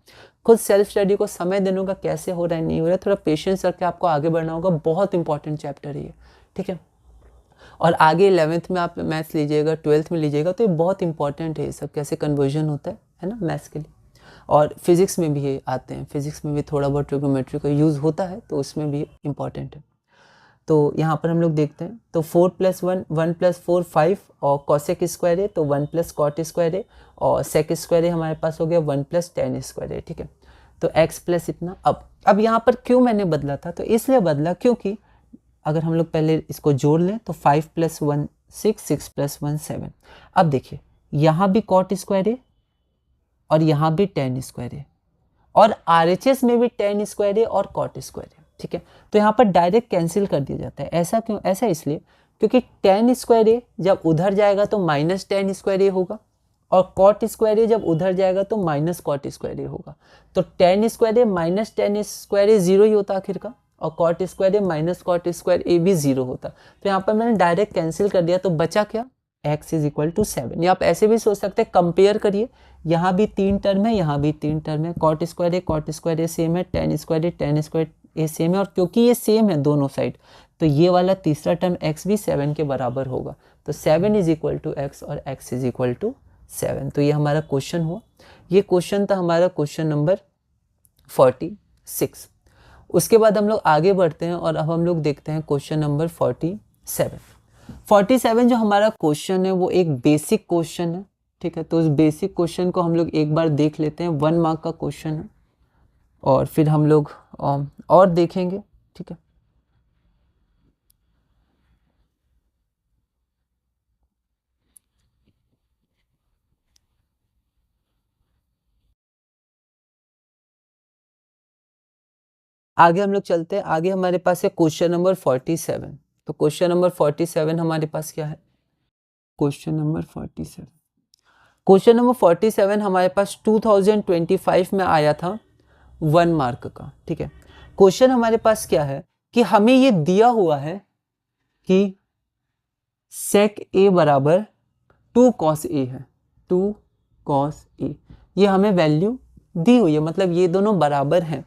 खुद सेल्फ स्टडी को समय देना होगा, कैसे हो रहा है नहीं हो रहा है, थोड़ा पेशेंस रख के आपको आगे बढ़ना होगा। बहुत इंपॉर्टेंट चैप्टर है ये, ठीक है। और आगे 11th में आप मैथ्स लीजिएगा, 12th में लीजिएगा, तो ये बहुत इंपॉर्टेंट है, ये सब कैसे कन्वर्जन होता है ना, मैथ्स के लिए। और फिजिक्स में भी ये आते हैं, फिजिक्स में भी थोड़ा बहुत ट्रिग्नोमेट्री का यूज़ होता है, तो उसमें भी इंपॉर्टेंट है। तो यहाँ पर हम लोग देखते हैं, तो 4+1 1 + 4 5, और cosec स्क्वायर है तो 1 + cot स्क्वायर है, और sec स्क्वायर है हमारे पास हो गया 1 + tan स्क्वायर है, ठीक है। तो x प्लस इतना। अब यहाँ पर क्यों मैंने बदला था, तो इसलिए बदला क्योंकि अगर हम लोग पहले इसको जोड़ लें तो 5 + 1 6, 6 + 1 7। अब देखिए यहाँ भी cot स्क्वायर है और यहाँ भी tan स्क्वायर है, और RHS में भी tan स्क्वायर है और cot स्क्वायर है, ठीक है। तो यहाँ पर डायरेक्ट कैंसिल कर दिया जाता है। ऐसा क्यों, ऐसा इसलिए क्योंकि tan स्क्वायर ए जब उधर जाएगा तो -tan स्क्वायर ए होगा, और cot स्क्वायर ए जब उधर जाएगा तो -cot स्क्वायर ए होगा। तो tan स्क्वायर ए -tan स्क्वायर ए 0 ही होता आखिर का, और cot स्क्वायर ए -cot स्क्वायर ए भी 0 होता। तो यहाँ पर मैंने डायरेक्ट कैंसिल कर दिया, तो बचा क्या, x = 7। या आप ऐसे भी सोच सकते हैं, कंपेयर करिए, यहाँ भी 3 टर्म है, यहाँ भी 3 टर्म है, cot स्क्वायर ए सेम है, tan स्क्वायर ए सेम है, और क्योंकि ये सेम है दोनों साइड, तो ये वाला तीसरा टर्म x भी 7 के बराबर होगा। तो 7 = x और x = 7। तो ये हमारा क्वेश्चन हुआ। ये क्वेश्चन था हमारा क्वेश्चन नंबर 46। उसके बाद हम लोग आगे बढ़ते हैं और अब हम लोग देखते हैं क्वेश्चन नंबर 47। 47 जो हमारा क्वेश्चन है वो एक बेसिक क्वेश्चन है, ठीक है। तो उस बेसिक क्वेश्चन को हम लोग एक बार देख लेते हैं। 1 मार्क का क्वेश्चन है, और फिर हम लोग और देखेंगे, ठीक है। आगे हम लोग चलते हैं। आगे हमारे पास है क्वेश्चन नंबर 47। तो क्वेश्चन नंबर 47 हमारे पास क्या है, क्वेश्चन नंबर 47। क्वेश्चन नंबर 47 हमारे पास 2025 में आया था 1 मार्क का, ठीक है। क्वेश्चन हमारे पास क्या है कि हमें ये दिया हुआ है कि sec a = 2 cos a है, 2 cos a, ये हमें वैल्यू दी हुई है, मतलब ये दोनों बराबर हैं।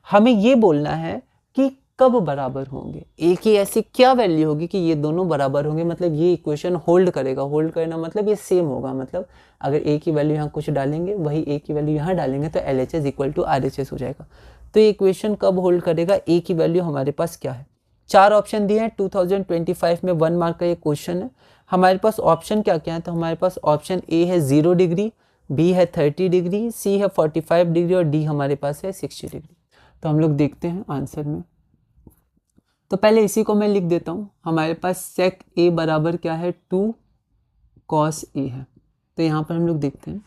हमें ये बोलना है कि कब बराबर होंगे, a की ऐसी क्या वैल्यू होगी कि ये दोनों बराबर होंगे, मतलब ये इक्वेशन होल्ड करेगा। होल्ड करना मतलब ये सेम होगा, मतलब अगर a की वैल्यू यहाँ कुछ डालेंगे, वही a की वैल्यू यहाँ डालेंगे, तो LHS = RHS हो जाएगा। तो ये इक्वेशन कब होल्ड करेगा, a की वैल्यू हमारे पास क्या है, 4 ऑप्शन दिए हैं। 2025 में 1 मार्क का ये क्वेश्चन है। हमारे पास ऑप्शन क्या क्या है, तो हमारे पास ऑप्शन ए है 0 डिग्री, बी है 30 डिग्री, सी है 45 डिग्री, और डी हमारे पास है 60 डिग्री। तो हम लोग देखते हैं आंसर में। तो पहले इसी को मैं लिख देता हूँ। हमारे पास sec a बराबर क्या है, 2 cos a है। तो यहाँ पर हम लोग देखते हैं,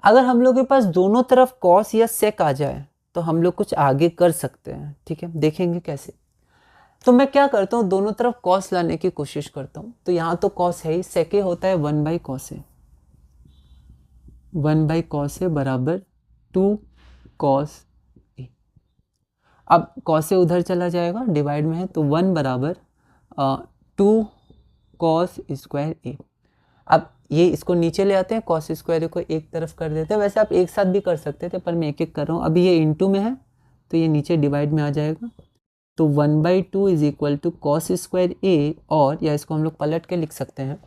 अगर हम लोग के पास दोनों तरफ cos या sec आ जाए तो हम लोग कुछ आगे कर सकते हैं, ठीक है। देखेंगे कैसे। तो मैं क्या करता हूँ, दोनों तरफ cos लाने की कोशिश करता हूँ। तो यहाँ तो cos है ही, sec a होता है 1/cos a, 1/cos a बराबर 2 cos a। अब cos a उधर चला जाएगा, डिवाइड में है, तो 1 बराबर 2 cos स्क्वायर a। अब ये इसको नीचे ले आते हैं, cos स्क्वायर को एक तरफ कर देते हैं। वैसे आप एक साथ भी कर सकते थे, पर मैं एक एक कर रहा हूँ। अभी ये इंटू में है तो ये नीचे डिवाइड में आ जाएगा। तो 1/2 = cos स्क्वायर a, और या इसको हम लोग पलट के लिख सकते हैं,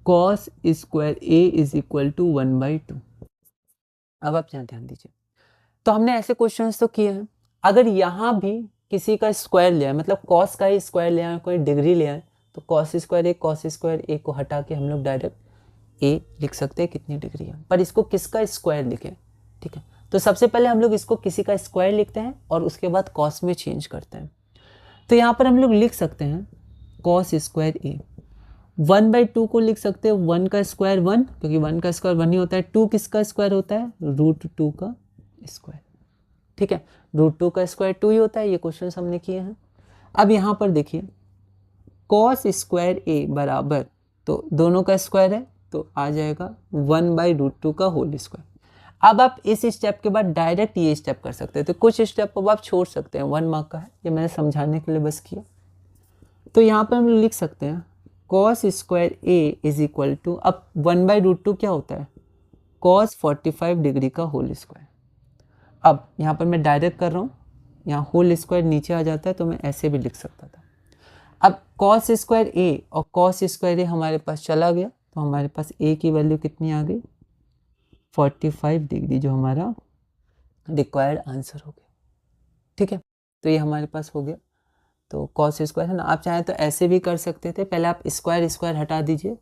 cos स्क्वायर a = 1/2। अब आप यहाँ ध्यान दीजिए, तो हमने ऐसे क्वेश्चंस तो किए हैं। अगर यहाँ भी किसी का स्क्वायर लिया है, मतलब कॉस का ही स्क्वायर लिया है, कोई डिग्री लिया है, तो कॉस स्क्वायर ए को हटा के हम लोग डायरेक्ट ए लिख सकते हैं कितनी डिग्री है, पर इसको किसका स्क्वायर लिखें, ठीक है। तो सबसे पहले हम लोग इसको किसी का स्क्वायर लिखते हैं और उसके बाद कॉस में चेंज करते हैं। तो यहाँ पर हम लोग लिख सकते हैं कॉस स्क्वायर ए, 1/2 को लिख सकते हैं 1 का स्क्वायर 1, क्योंकि 1 का स्क्वायर 1 ही होता है। 2 किसका स्क्वायर होता है, √2 का स्क्वायर, ठीक है। √2 का स्क्वायर 2 ही होता है। ये क्वेश्चन हमने किए हैं। अब यहाँ पर देखिए कॉस स्क्वायर ए बराबर, तो दोनों का स्क्वायर है तो आ जाएगा 1/√2 का होल स्क्वायर। अब आप इस स्टेप के बाद डायरेक्ट ये स्टेप कर सकते हैं, तो कुछ स्टेप अब आप छोड़ सकते हैं, 1 मार्क का है, ये मैंने समझाने के लिए बस किया। तो यहाँ पर हम लिख सकते हैं cos square A is equal to, अब 1/√2 क्या होता है, कॉस 45 डिग्री का होल स्क्वायर। अब यहाँ पर मैं डायरेक्ट कर रहा हूँ, यहाँ होल स्क्वायर नीचे आ जाता है तो मैं ऐसे भी लिख सकता था। अब कॉस स्क्वायर ए और कॉस स्क्वायर ए हमारे पास चला गया, तो हमारे पास ए की वैल्यू कितनी आ गई, 45 डिग्री, जो हमारा रिक्वायर्ड आंसर हो गया, ठीक है। तो ये हमारे पास हो गया। तो कॉस स्क्वायर है ना, आप चाहें तो ऐसे भी कर सकते थे, पहले आप स्क्वायर हटा दीजिए,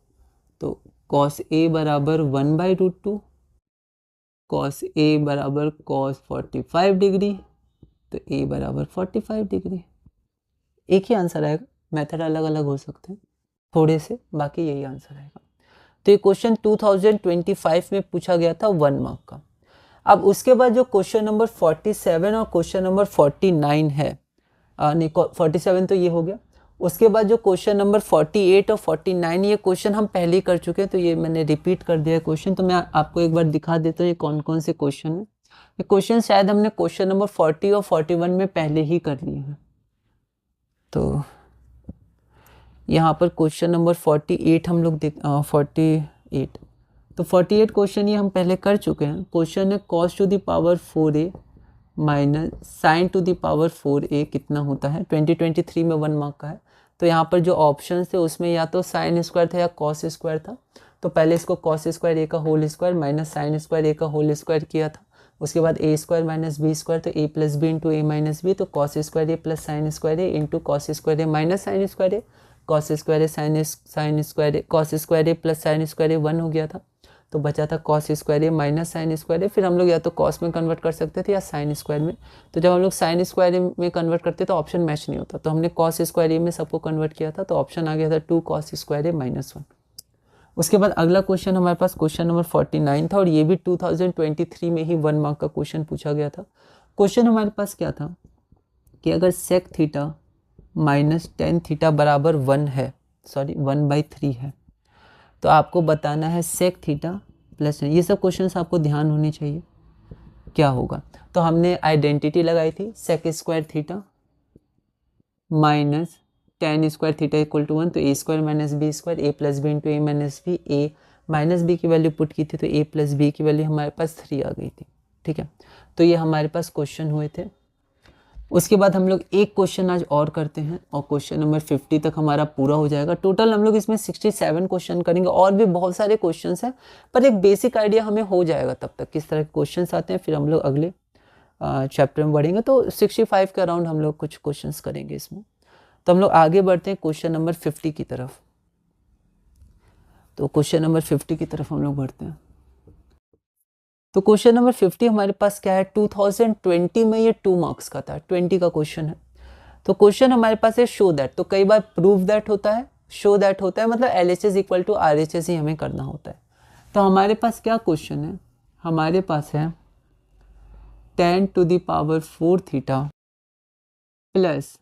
तो कॉस ए बराबर 1/√2, कॉस ए बराबर कॉस 45 डिग्री, तो ए बराबर 45 डिग्री। एक ही आंसर आएगा, मेथड अलग अलग हो सकते हैं थोड़े से, बाकी यही आंसर आएगा। तो ये क्वेश्चन 2025 में पूछा गया था 1 मार्क का। अब उसके बाद जो क्वेश्चन नंबर 47 और क्वेश्चन नंबर 49 है, नहीं 47 तो ये हो गया। उसके बाद जो क्वेश्चन नंबर 48 और 49, ये क्वेश्चन हम पहले ही कर चुके हैं, तो ये मैंने रिपीट कर दिया है क्वेश्चन। तो मैं आपको एक बार दिखा देता हूँ ये कौन कौन से क्वेश्चन है। ये क्वेश्चन शायद हमने क्वेश्चन नंबर 40 और 41 में पहले ही कर लिए हैं। तो यहाँ पर क्वेश्चन नंबर 48 हम लोग 48, तो 48 क्वेश्चन ये हम पहले कर चुके हैं। क्वेश्चन है cos to the power 4a minus sine to the power 4a कितना होता है, 2023 में 1 मार्क का है। तो यहाँ पर जो ऑप्शन थे उसमें या तो साइन स्क्वायर था या कॉस स्क्वायर था। तो पहले इसको कॉस स्क्वायर ए का whole square minus sine square A का होल स्क्वायर किया था। उसके बाद A square minus B square, तो A plus B into A minus B, तो cos square A plus sine square A into cos square A minus sine square A, cos square A sine square A, cos square A plus sine square A 1 हो गया था। तो बचा था cos square A minus sine square ए। फिर हम लोग या तो कॉस में कन्वर्ट कर सकते थे या साइन स्क्वायर में। तो जब हम लोग साइन स्क्वायर ए में कन्वर्ट करते तो ऑप्शन मैच नहीं होता, तो हमने कॉस स्क्वायर ए में सबको कन्वर्ट किया था, तो ऑप्शन आ गया था 2 कॉस स्क्वायर ए माइनस 1। उसके बाद अगला क्वेश्चन हमारे पास क्वेश्चन नंबर 49 था, और ये भी 2023 में ही 1 मार्क का क्वेश्चन पूछा गया था। क्वेश्चन हमारे पास क्या था कि अगर sec theta minus tan theta बराबर 1 है, सॉरी 1/3 है, तो आपको बताना है सेक थीटा प्लस, ये सब क्वेश्चंस आपको ध्यान होने चाहिए क्या होगा। तो हमने आइडेंटिटी लगाई थी sec square theta minus tan square theta equal to 1, तो A square minus B square, A plus B into A minus B, A minus B की वैल्यू पुट की थी तो ए प्लस बी की वैल्यू हमारे पास 3 आ गई थी, ठीक है। तो ये हमारे पास क्वेश्चन हुए थे। उसके बाद हम लोग एक क्वेश्चन आज और करते हैं और क्वेश्चन नंबर 50 तक हमारा पूरा हो जाएगा। टोटल हम लोग इसमें 67 क्वेश्चन करेंगे, और भी बहुत सारे क्वेश्चंस हैं, पर एक बेसिक आइडिया हमें हो जाएगा तब तक किस तरह के क्वेश्चंस आते हैं। फिर हम लोग अगले चैप्टर में बढ़ेंगे, तो 65 के अराउंड हम लोग कुछ क्वेश्चंस करेंगे इसमें। तो हम लोग आगे बढ़ते हैं क्वेश्चन नंबर 50 की तरफ। तो क्वेश्चन नंबर 50 की तरफ हम लोग बढ़ते हैं। तो क्वेश्चन नंबर 50 हमारे पास क्या है, 2020 में ये 2 मार्क्स का था, 20 का क्वेश्चन है। तो क्वेश्चन हमारे पास है शो दैट, तो कई बार प्रूव दैट होता है, शो दैट होता है, मतलब LHS इक्वल टू RHS ही हमें करना होता है। तो हमारे पास क्या क्वेश्चन है, हमारे पास है 10 to the power 4 theta plus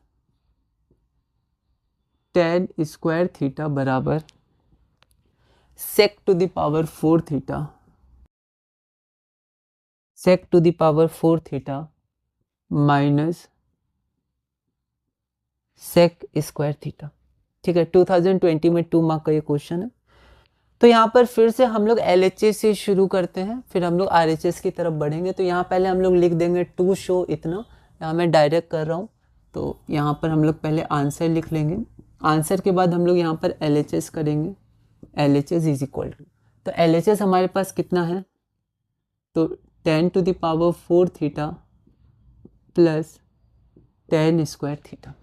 10 square theta बराबर sec to the power 4 theta, sec to the power 4 theta minus sec square theta, ठीक है। 2020 में 2 मार्क का ये क्वेश्चन है। तो यहाँ पर फिर से हम लोग LHS से शुरू करते हैं, फिर हम लोग RHS की तरफ बढ़ेंगे। तो यहाँ पहले हम लोग लिख देंगे टू शो इतना, यहाँ मैं डायरेक्ट कर रहा हूँ, तो यहाँ पर हम लोग पहले आंसर लिख लेंगे। आंसर के बाद हम लोग यहाँ पर LHS करेंगे, LHS इज इक्वल टू, तो LHS हमारे पास कितना है, तो 10 to the power 4 theta plus tan square theta.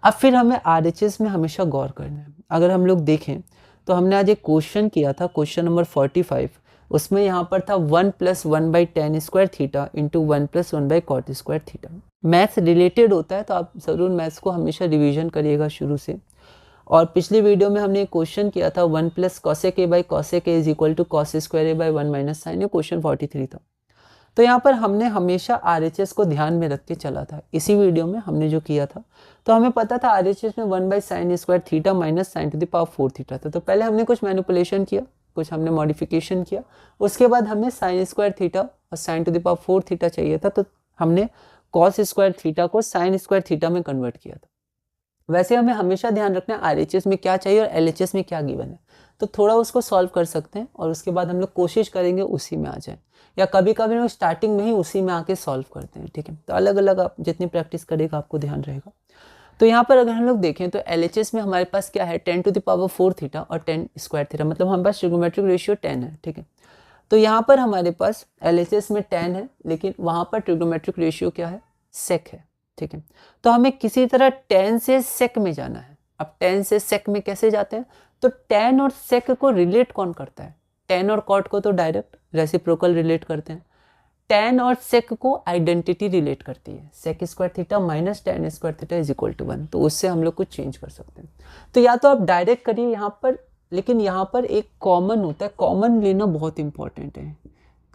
अब फिर हमें RHS में हमेशा गौर करना है। अगर हम लोग देखें तो हमने आज एक क्वेश्चन किया था, क्वेश्चन नंबर 45, उसमें यहाँ पर था 1 + 1/tan square theta into 1 + 1/cot square theta. Maths related होता है तो आप ज़रूर मैथ्स को हमेशा रिवीजन करिएगा शुरू से। और पिछली वीडियो में हमने एक क्वेश्चन किया था 1 + cosec a/cosec a = cos square a/1 - sin, ये क्वेश्चन 43 था। तो यहाँ पर हमने हमेशा RHS को ध्यान में रख के चला था। इसी वीडियो में हमने जो किया था तो हमें पता था RHS में 1/sin square theta minus sin to the power 4 theta था। तो पहले हमने कुछ मैनिपुलेशन किया, कुछ हमने मॉडिफिकेशन किया, उसके बाद हमें sin स्क्वायर थीटा और sin to the power 4 theta चाहिए था, तो हमने cos स्क्वायर थीटा को sin स्क्वायर थीटा में कन्वर्ट किया था। वैसे हमें हमेशा ध्यान रखना है RHS में क्या चाहिए और LHS में क्या गिवन है, तो थोड़ा उसको सॉल्व कर सकते हैं और उसके बाद हम लोग कोशिश करेंगे उसी में आ जाए, या कभी कभी लोग स्टार्टिंग में ही उसी में आके सॉल्व करते हैं। ठीक है, तो अलग अलग आप जितनी प्रैक्टिस करेगा आपको ध्यान रहेगा। तो यहाँ पर अगर हम लोग देखें तो LHS में हमारे पास क्या है, 10 to the power 4 थीटा और 10 स्क्वायर थीटा, मतलब हमारे पास ट्रिग्नोमेट्रिक रेशियो 10 है। ठीक है, तो यहाँ पर हमारे पास LHS में 10 है, लेकिन वहाँ पर ट्रिग्नोमेट्रिक रेशियो क्या है, सेक है। ठीक है, तो हमें किसी तरह 10 से सेक में जाना है। अब 10 से सेक में कैसे जाते हैं, तो 10 और सेक को रिलेट कौन करता है, 10 और कॉट को तो डायरेक्ट रेसिप्रोकल रिलेट करते हैं, 10 और सेक को आइडेंटिटी रिलेट करती है, sec square theta minus tan square theta = 1, तो उससे हम लोग कुछ चेंज कर सकते हैं। तो या तो आप डायरेक्ट करिए यहाँ पर, लेकिन यहाँ पर एक कॉमन होता है, कॉमन लेना बहुत इंपॉर्टेंट है।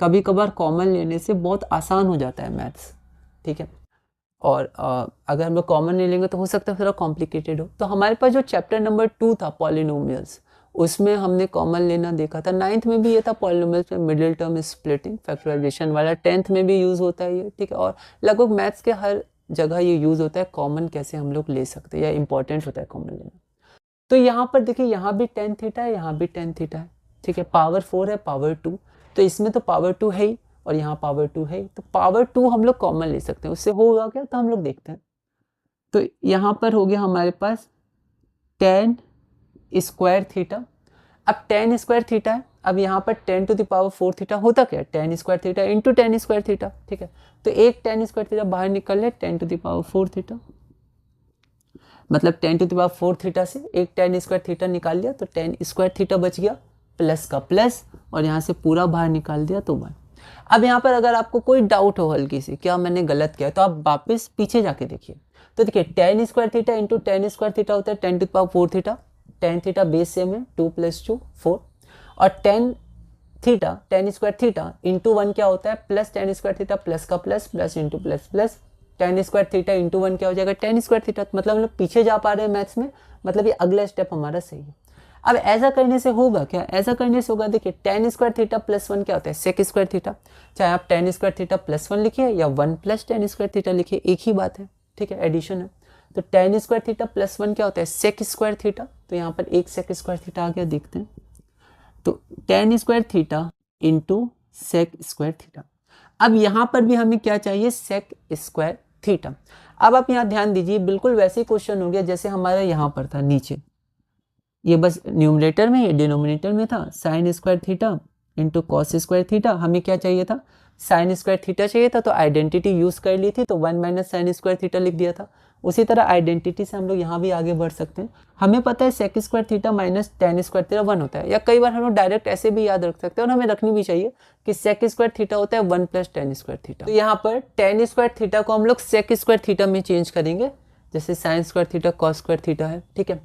कभी कभार कॉमन लेने से बहुत आसान हो जाता है मैथ्स। ठीक है, और अगर हम लोग कॉमन नहीं लेंगे तो हो सकता है थोड़ा कॉम्प्लिकेटेड हो। तो हमारे पास जो चैप्टर नंबर 2 था पॉलिनोमियल्स, उसमें हमने कॉमन लेना देखा था। 9th में भी ये था पॉलिनोमियल्स में मिडिल टर्म स्प्लिटिंग फैक्टराइजेशन वाला, 10th में भी यूज़ होता है ये। ठीक है, और लगभग मैथ्स के हर जगह ये यूज़ होता है, कॉमन कैसे हम लोग ले सकते हैं या इंपॉर्टेंट होता है कॉमन लेना। तो यहाँ पर देखिए, यहाँ भी tan थीटा है, यहाँ भी tan थीटा है। ठीक है, पावर 4 है, पावर 2, तो इसमें तो पावर 2 है ही और यहाँ पावर 2 है, तो पावर 2 हम लोग कॉमन ले सकते हैं। उससे होगा क्या, तो हम लोग देखते हैं। तो यहाँ पर हो गया हमारे पास tan स्क्वायर थीटा। अब tan स्क्वायर थीटा है, अब यहाँ पर 10 to the power 4 थीटा होता क्या है, tan square theta into tan square theta. ठीक है, तो एक tan स्क्वायर थीटा बाहर निकल ले, 10 to the power 4 थीटा, मतलब 10 to the power 4 थीटा से एक tan स्क्वायर थीटा निकाल लिया, तो tan स्क्वायर थीटा बच गया, प्लस का प्लस, और यहाँ से पूरा बाहर निकाल दिया तो 1। अब यहाँ पर अगर आपको कोई डाउट हो हल्की सी, क्या मैंने गलत किया, तो आप वापस पीछे जाके देखिए। तो देखिए tan square theta into tan square theta होता है 10 to the power 4 theta, tan theta base same है, 2 + 2 4, और tan theta tan square theta into 1 क्या होता है, plus tan square theta, plus का plus, plus into plus plus, tan square theta into 1 क्या हो जाएगा, tan स्क्वायर थीटा। मतलब हम लोग पीछे जा पा रहे हैं मैथ्स में, मतलब ये अगला स्टेप हमारा सही है। अब ऐसा करने से होगा क्या, ऐसा करने से होगा, देखिए tan स्क्वायर थीटा प्लस 1 क्या होता है, सेक स्क्वायर थीटा। चाहे आप tan स्क्वायर थीटा प्लस 1 लिखिए या 1 + tan स्क्वायर थीटा लिखिए, एक ही बात है। ठीक है, एडिशन है। तो tan स्क्वायर थीटा प्लस 1 क्या होता है, सेक स्क्वायर थीटा। तो यहाँ पर एक सेक स्क्वायर थीटा आ गया, देखते हैं। तो tan square theta into sec square theta. अब यहाँ पर भी हमें क्या चाहिए, सेक स्क्वायर थीटा। अब आप यहाँ ध्यान दीजिए, बिल्कुल वैसे ही क्वेश्चन हो गया जैसे हमारा यहाँ पर था नीचे, ये बस न्यूमरेटर में, ये डिनोमिनेटर में था, sign square theta into cos square theta. हमें क्या चाहिए था, साइन स्क्वायर थीटा चाहिए था, तो आइडेंटिटी यूज कर ली थी, तो 1 - साइन स्क्वायर थीटा लिख दिया था। उसी तरह आइडेंटिटी से हम लोग यहाँ भी आगे बढ़ सकते हैं। हमें पता है sec square theta minus tan square theta 1 होता है, या कई बार हम लोग डायरेक्ट ऐसे भी याद रख सकते हैं, और हमें रखनी भी चाहिए कि सेक स्क्वायर थीटा होता है 1 + tan स्क्वायर थीटा। तो यहाँ पर tan स्क्वायर थीटा को हम लोग सेक स्क्वायर थीटा में चेंज करेंगे, जैसे sine square theta cos square theta है। ठीक है,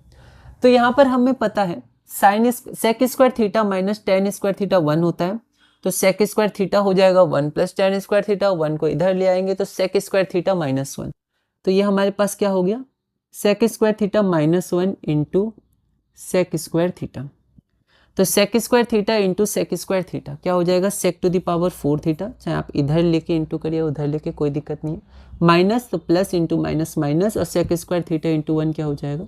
तो यहाँ पर हमें पता है sec square theta minus tan square theta 1 होता है, तो सेक स्क्वायर थीटा हो जाएगा 1 + tan स्क्वायर थीटा, 1 को इधर ले आएंगे तो सेक स्क्वायर थीटा -1। तो ये हमारे पास क्या हो गया, sec square theta -1 into sec square theta. तो sec square theta into sec square theta क्या हो जाएगा, sec to the power 4 theta. चाहे आप इधर लेके इंटू करिए, उधर लेके, कोई दिक्कत नहीं है। माइनस तो प्लस इंटू माइनस माइनस, और सेक स्क्वायर थीटा इंटू 1 क्या हो जाएगा,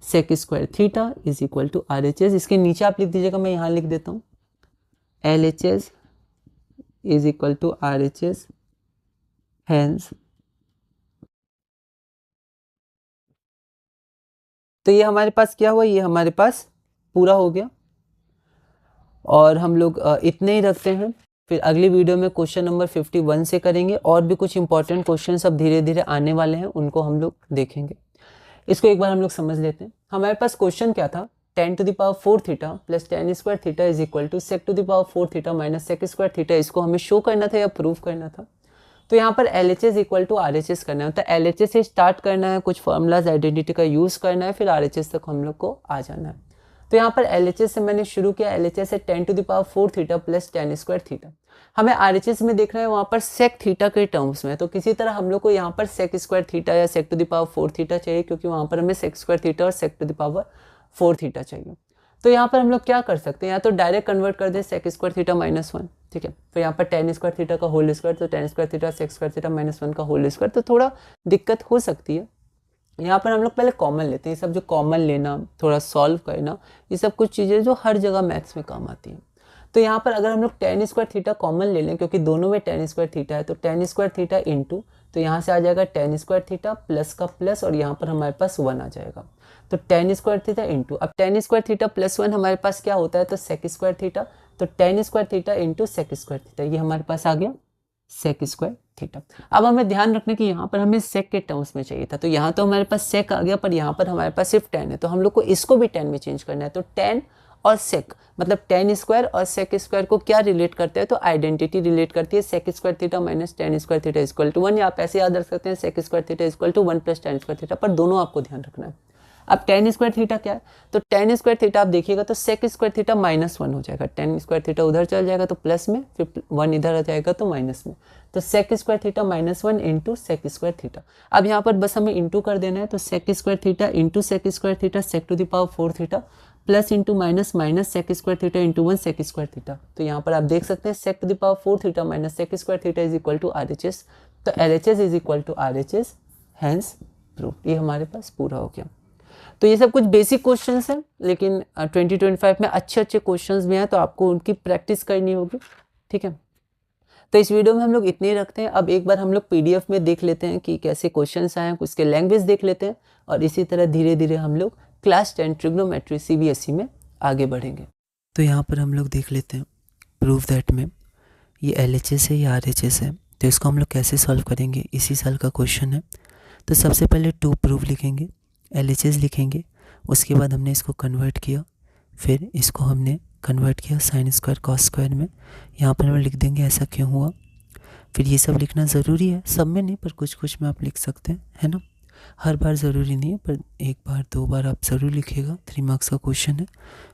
सेक स्क्वायर थीटा = RHS। इसके नीचे आप लिख दीजिएगा, मैं यहाँ लिख देता हूँ, LHS = RHS, हैंस। तो ये हमारे पास क्या हुआ, ये हमारे पास पूरा हो गया, और हम लोग इतने ही रखते हैं। फिर अगली वीडियो में क्वेश्चन नंबर 51 से करेंगे, और भी कुछ इंपॉर्टेंट क्वेश्चन सब धीरे धीरे आने वाले हैं, उनको हम लोग देखेंगे। इसको एक बार हम लोग समझ लेते हैं। हमारे पास क्वेश्चन क्या था, tan to the power 4 theta plus tan square theta is equal to sec to the power 4 theta minus sec square theta. इसको हमें शो करना था या प्रूव करना था। तो यहाँ पर LHS इक्वल टू RHS करना है, तो LHS से स्टार्ट करना है, कुछ फॉर्मूलाज आइडेंटिटी का यूज़ करना है, फिर RHS तक हम लोग को आ जाना है। तो यहाँ पर LHS से मैंने शुरू किया, LHS है tan to the power 4 theta plus tan square theta. हमें RHS में देखना है वहाँ पर sec थीटा के टर्म्स में, तो किसी तरह हम लोग को यहाँ पर sec स्क्वायर थीटा या sec to the power 4 theta चाहिए, क्योंकि वहाँ पर हमें sec स्क्वायर थीटा और sec to the power 4 theta चाहिए। तो यहाँ पर हम लोग क्या कर सकते हैं, या तो डायरेक्ट कन्वर्ट कर दें sec स्क्वायर थीटा माइनस 1, ठीक है। फिर यहाँ पर tan स्क्वायर थीटा का होल स्क्वायर, तो tan square theta sec square theta minus 1 का होल स्क्वायर, तो थोड़ा दिक्कत हो सकती है। यहाँ पर हम लोग पहले कॉमन लेते हैं, ये सब जो कॉमन लेना, थोड़ा सॉल्व करना, ये सब कुछ चीज़ें जो हर जगह मैथ्स में काम आती हैं। तो यहाँ पर अगर हम लोग tan स्क्वायर थीटा कॉमन ले लें, क्योंकि दोनों में tan स्क्वायर थीटा है, तो tan स्क्वायर थीटा इंटू, तो यहाँ से आ जाएगा tan स्क्वायर थीटा प्लस का प्लस, और यहाँ पर हमारे पास 1 आ जाएगा। तो tan स्क्वायर थीटा इंटू, अब tan स्क्वायर थीटा प्लस 1 हमारे पास क्या होता है, तो sec स्क्वायर थीटा, तो tan square theta into sec square theta, ये हमारे पास आ गया sec स्क्वायर थीटा। अब हमें ध्यान रखना कि यहाँ पर हमें sec के टर्म्स में चाहिए था, तो यहाँ तो हमारे पास sec आ गया, पर यहाँ पर हमारे पास सिर्फ tan है, तो हम लोग को इसको भी tan में चेंज करना है। तो tan और sec, मतलब tan स्क्वायर और sec स्क्वायर को क्या रिलेट करते हैं, तो आइडेंटिटी रिलेट करती है, sec square theta minus tan square theta equal to 1, या आप ऐसे याद रख सकते हैं sec square theta equal to 1 plus tan square theta, पर दोनों आपको ध्यान रखना है। अब tan स्क्वायर थीटा क्या है, तो tan स्क्वायर थीटा आप देखिएगा तो sec स्क्वायर थीटा माइनस 1 हो जाएगा, tan स्क्वायर थीटा उधर चल जाएगा तो प्लस में, फिर 1 इधर आ जाएगा तो माइनस में, तो sec square theta minus 1 into sec square theta. अब यहाँ पर बस हमें इंटू कर देना है, तो sec square theta into sec square theta sec to the power 4 theta plus into minus minus sec square theta into 1 sec square theta. तो यहाँ पर आप देख सकते हैं sec to the power 4 theta minus sec square theta is equal to RHS, तो LHS is equal to RHS, hence proved. ये हमारे पास पूरा हो गया। तो ये सब कुछ बेसिक क्वेश्चंस हैं, लेकिन 2025 में अच्छे अच्छे क्वेश्चंस भी हैं, तो आपको उनकी प्रैक्टिस करनी होगी, ठीक है। तो इस वीडियो में हम लोग इतने ही रखते हैं। अब एक बार हम लोग PDF में देख लेते हैं कि कैसे क्वेश्चंस आए हैं, उसके लैंग्वेज देख लेते हैं, और इसी तरह धीरे धीरे हम लोग क्लास 10 ट्रिग्नोमेट्री CBSE में आगे बढ़ेंगे। तो यहाँ पर हम लोग देख लेते हैं प्रूव दैट में ये LHS है या RHS है, तो इसको हम लोग कैसे सॉल्व करेंगे, इसी साल का क्वेश्चन है। तो सबसे पहले टू प्रूव लिखेंगे, LHS लिखेंगे, उसके बाद हमने इसको कन्वर्ट किया, फिर इसको हमने कन्वर्ट किया साइन स्क्वायर कॉस स्क्वायर में, यहाँ पर हम लिख देंगे ऐसा क्यों हुआ। फिर ये सब लिखना ज़रूरी है, सब में नहीं पर कुछ कुछ में आप लिख सकते हैं, है ना। हर बार ज़रूरी नहीं है, पर एक बार दो बार आप ज़रूर लिखिएगा, 3 मार्क्स का क्वेश्चन है।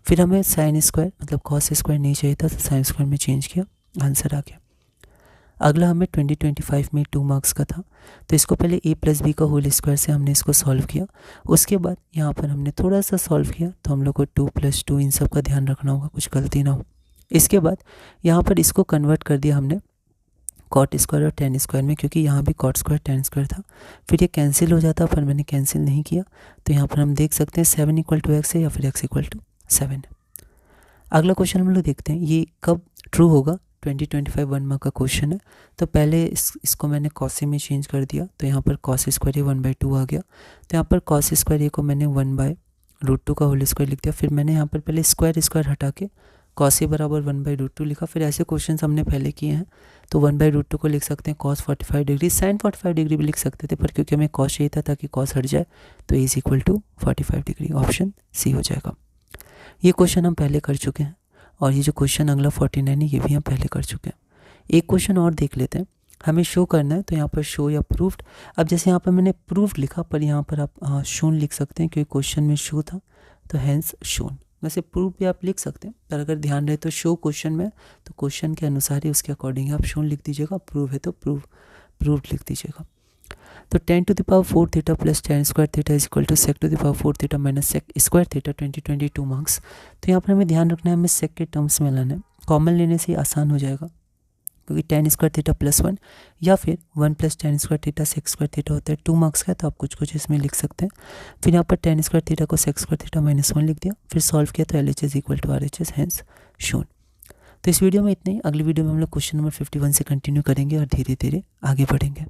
फिर हमें साइन स्क्वायर मतलब कॉस स्क्वायर नहीं चाहिए था, तो साइन स्क्वायर में चेंज किया, आंसर आ गया। अगला हमें 2025 में 2 मार्क्स का था, तो इसको पहले a प्लस बी का होल स्क्वायर से हमने इसको सॉल्व किया। उसके बाद यहाँ पर हमने थोड़ा सा सॉल्व किया, तो हम लोग को 2 + 2 इन सब का ध्यान रखना होगा, कुछ गलती ना हो। इसके बाद यहाँ पर इसको कन्वर्ट कर दिया हमने कॉट स्क्वायर और tan स्क्वायर में, क्योंकि यहाँ भी कॉट स्क्वायर tan स्क्वायर था। फिर ये कैंसिल हो जाता, पर मैंने कैंसिल नहीं किया, तो यहाँ पर हम देख सकते हैं 7 = x है या फिर x = 7 है। अगला क्वेश्चन हम लोग देखते हैं, ये कब ट्रू होगा। 2025 1 मार्क का क्वेश्चन है, तो पहले इसको मैंने कॉस में चेंज कर दिया, तो यहाँ पर कॉस स्क्वायर 1/2 आ गया। तो यहाँ पर कॉस स्क्वायर को मैंने 1/√2 का होल स्क्वायर लिख दिया। फिर मैंने यहाँ पर पहले स्क्वायर हटा के कॉस बराबर 1/√2 लिखा। फिर ऐसे क्वेश्चन हमने पहले किए हैं, तो 1/√2 को लिख सकते हैं कॉस 45 डिग्री, साइन 45 डिग्री भी लिख सकते थे, पर क्योंकि हमें कॉस चाहिए था ताकि कॉस हट जाए, तो a = 45 डिग्री, ऑप्शन C हो जाएगा। ये क्वेश्चन हम पहले कर चुके हैं, और ये जो क्वेश्चन अगला 49 है, ये भी हम पहले कर चुके हैं। एक क्वेश्चन और देख लेते हैं, हमें शो करना है, तो यहाँ पर शो या प्रूव्ड। अब जैसे यहाँ पर मैंने प्रूव्ड लिखा, पर यहाँ पर आप शोन लिख सकते हैं, क्योंकि क्वेश्चन में शो था, तो हैंस शोन। वैसे प्रूव भी आप लिख सकते हैं, पर अगर ध्यान रहे तो शो क्वेश्चन में, तो क्वेश्चन के अनुसार ही उसके अकॉर्डिंग आप शोन लिख दीजिएगा, प्रूव है तो प्रूव्ड लिख दीजिएगा। तो tan to the power 4 theta plus tan square theta is equal to sec to the power 4 theta minus sec square theta 2022 marks. तो यहाँ पर हमें ध्यान रखना है, हमें sec के टर्म्स में लाना है, कॉमन लेने से आसान हो जाएगा, क्योंकि tan स्क्वायर थीटा प्लस 1 या फिर 1 + tan square theta sec square theta होता है। 2 मार्क्स का है, तो आप कुछ इसमें लिख सकते हैं। फिर यहाँ पर tan स्क्वायर थीटा को sec स्क्वायर थीटा -1 लिख दिया, फिर सॉल्व किया, तो LHS = RHS, हैंस शोन। तो इस वीडियो में इतना ही। अगली वीडियो में हम लोग क्वेश्चन नंबर 51 से कंटिन्यू करेंगे और धीरे धीरे आगे बढ़ेंगे।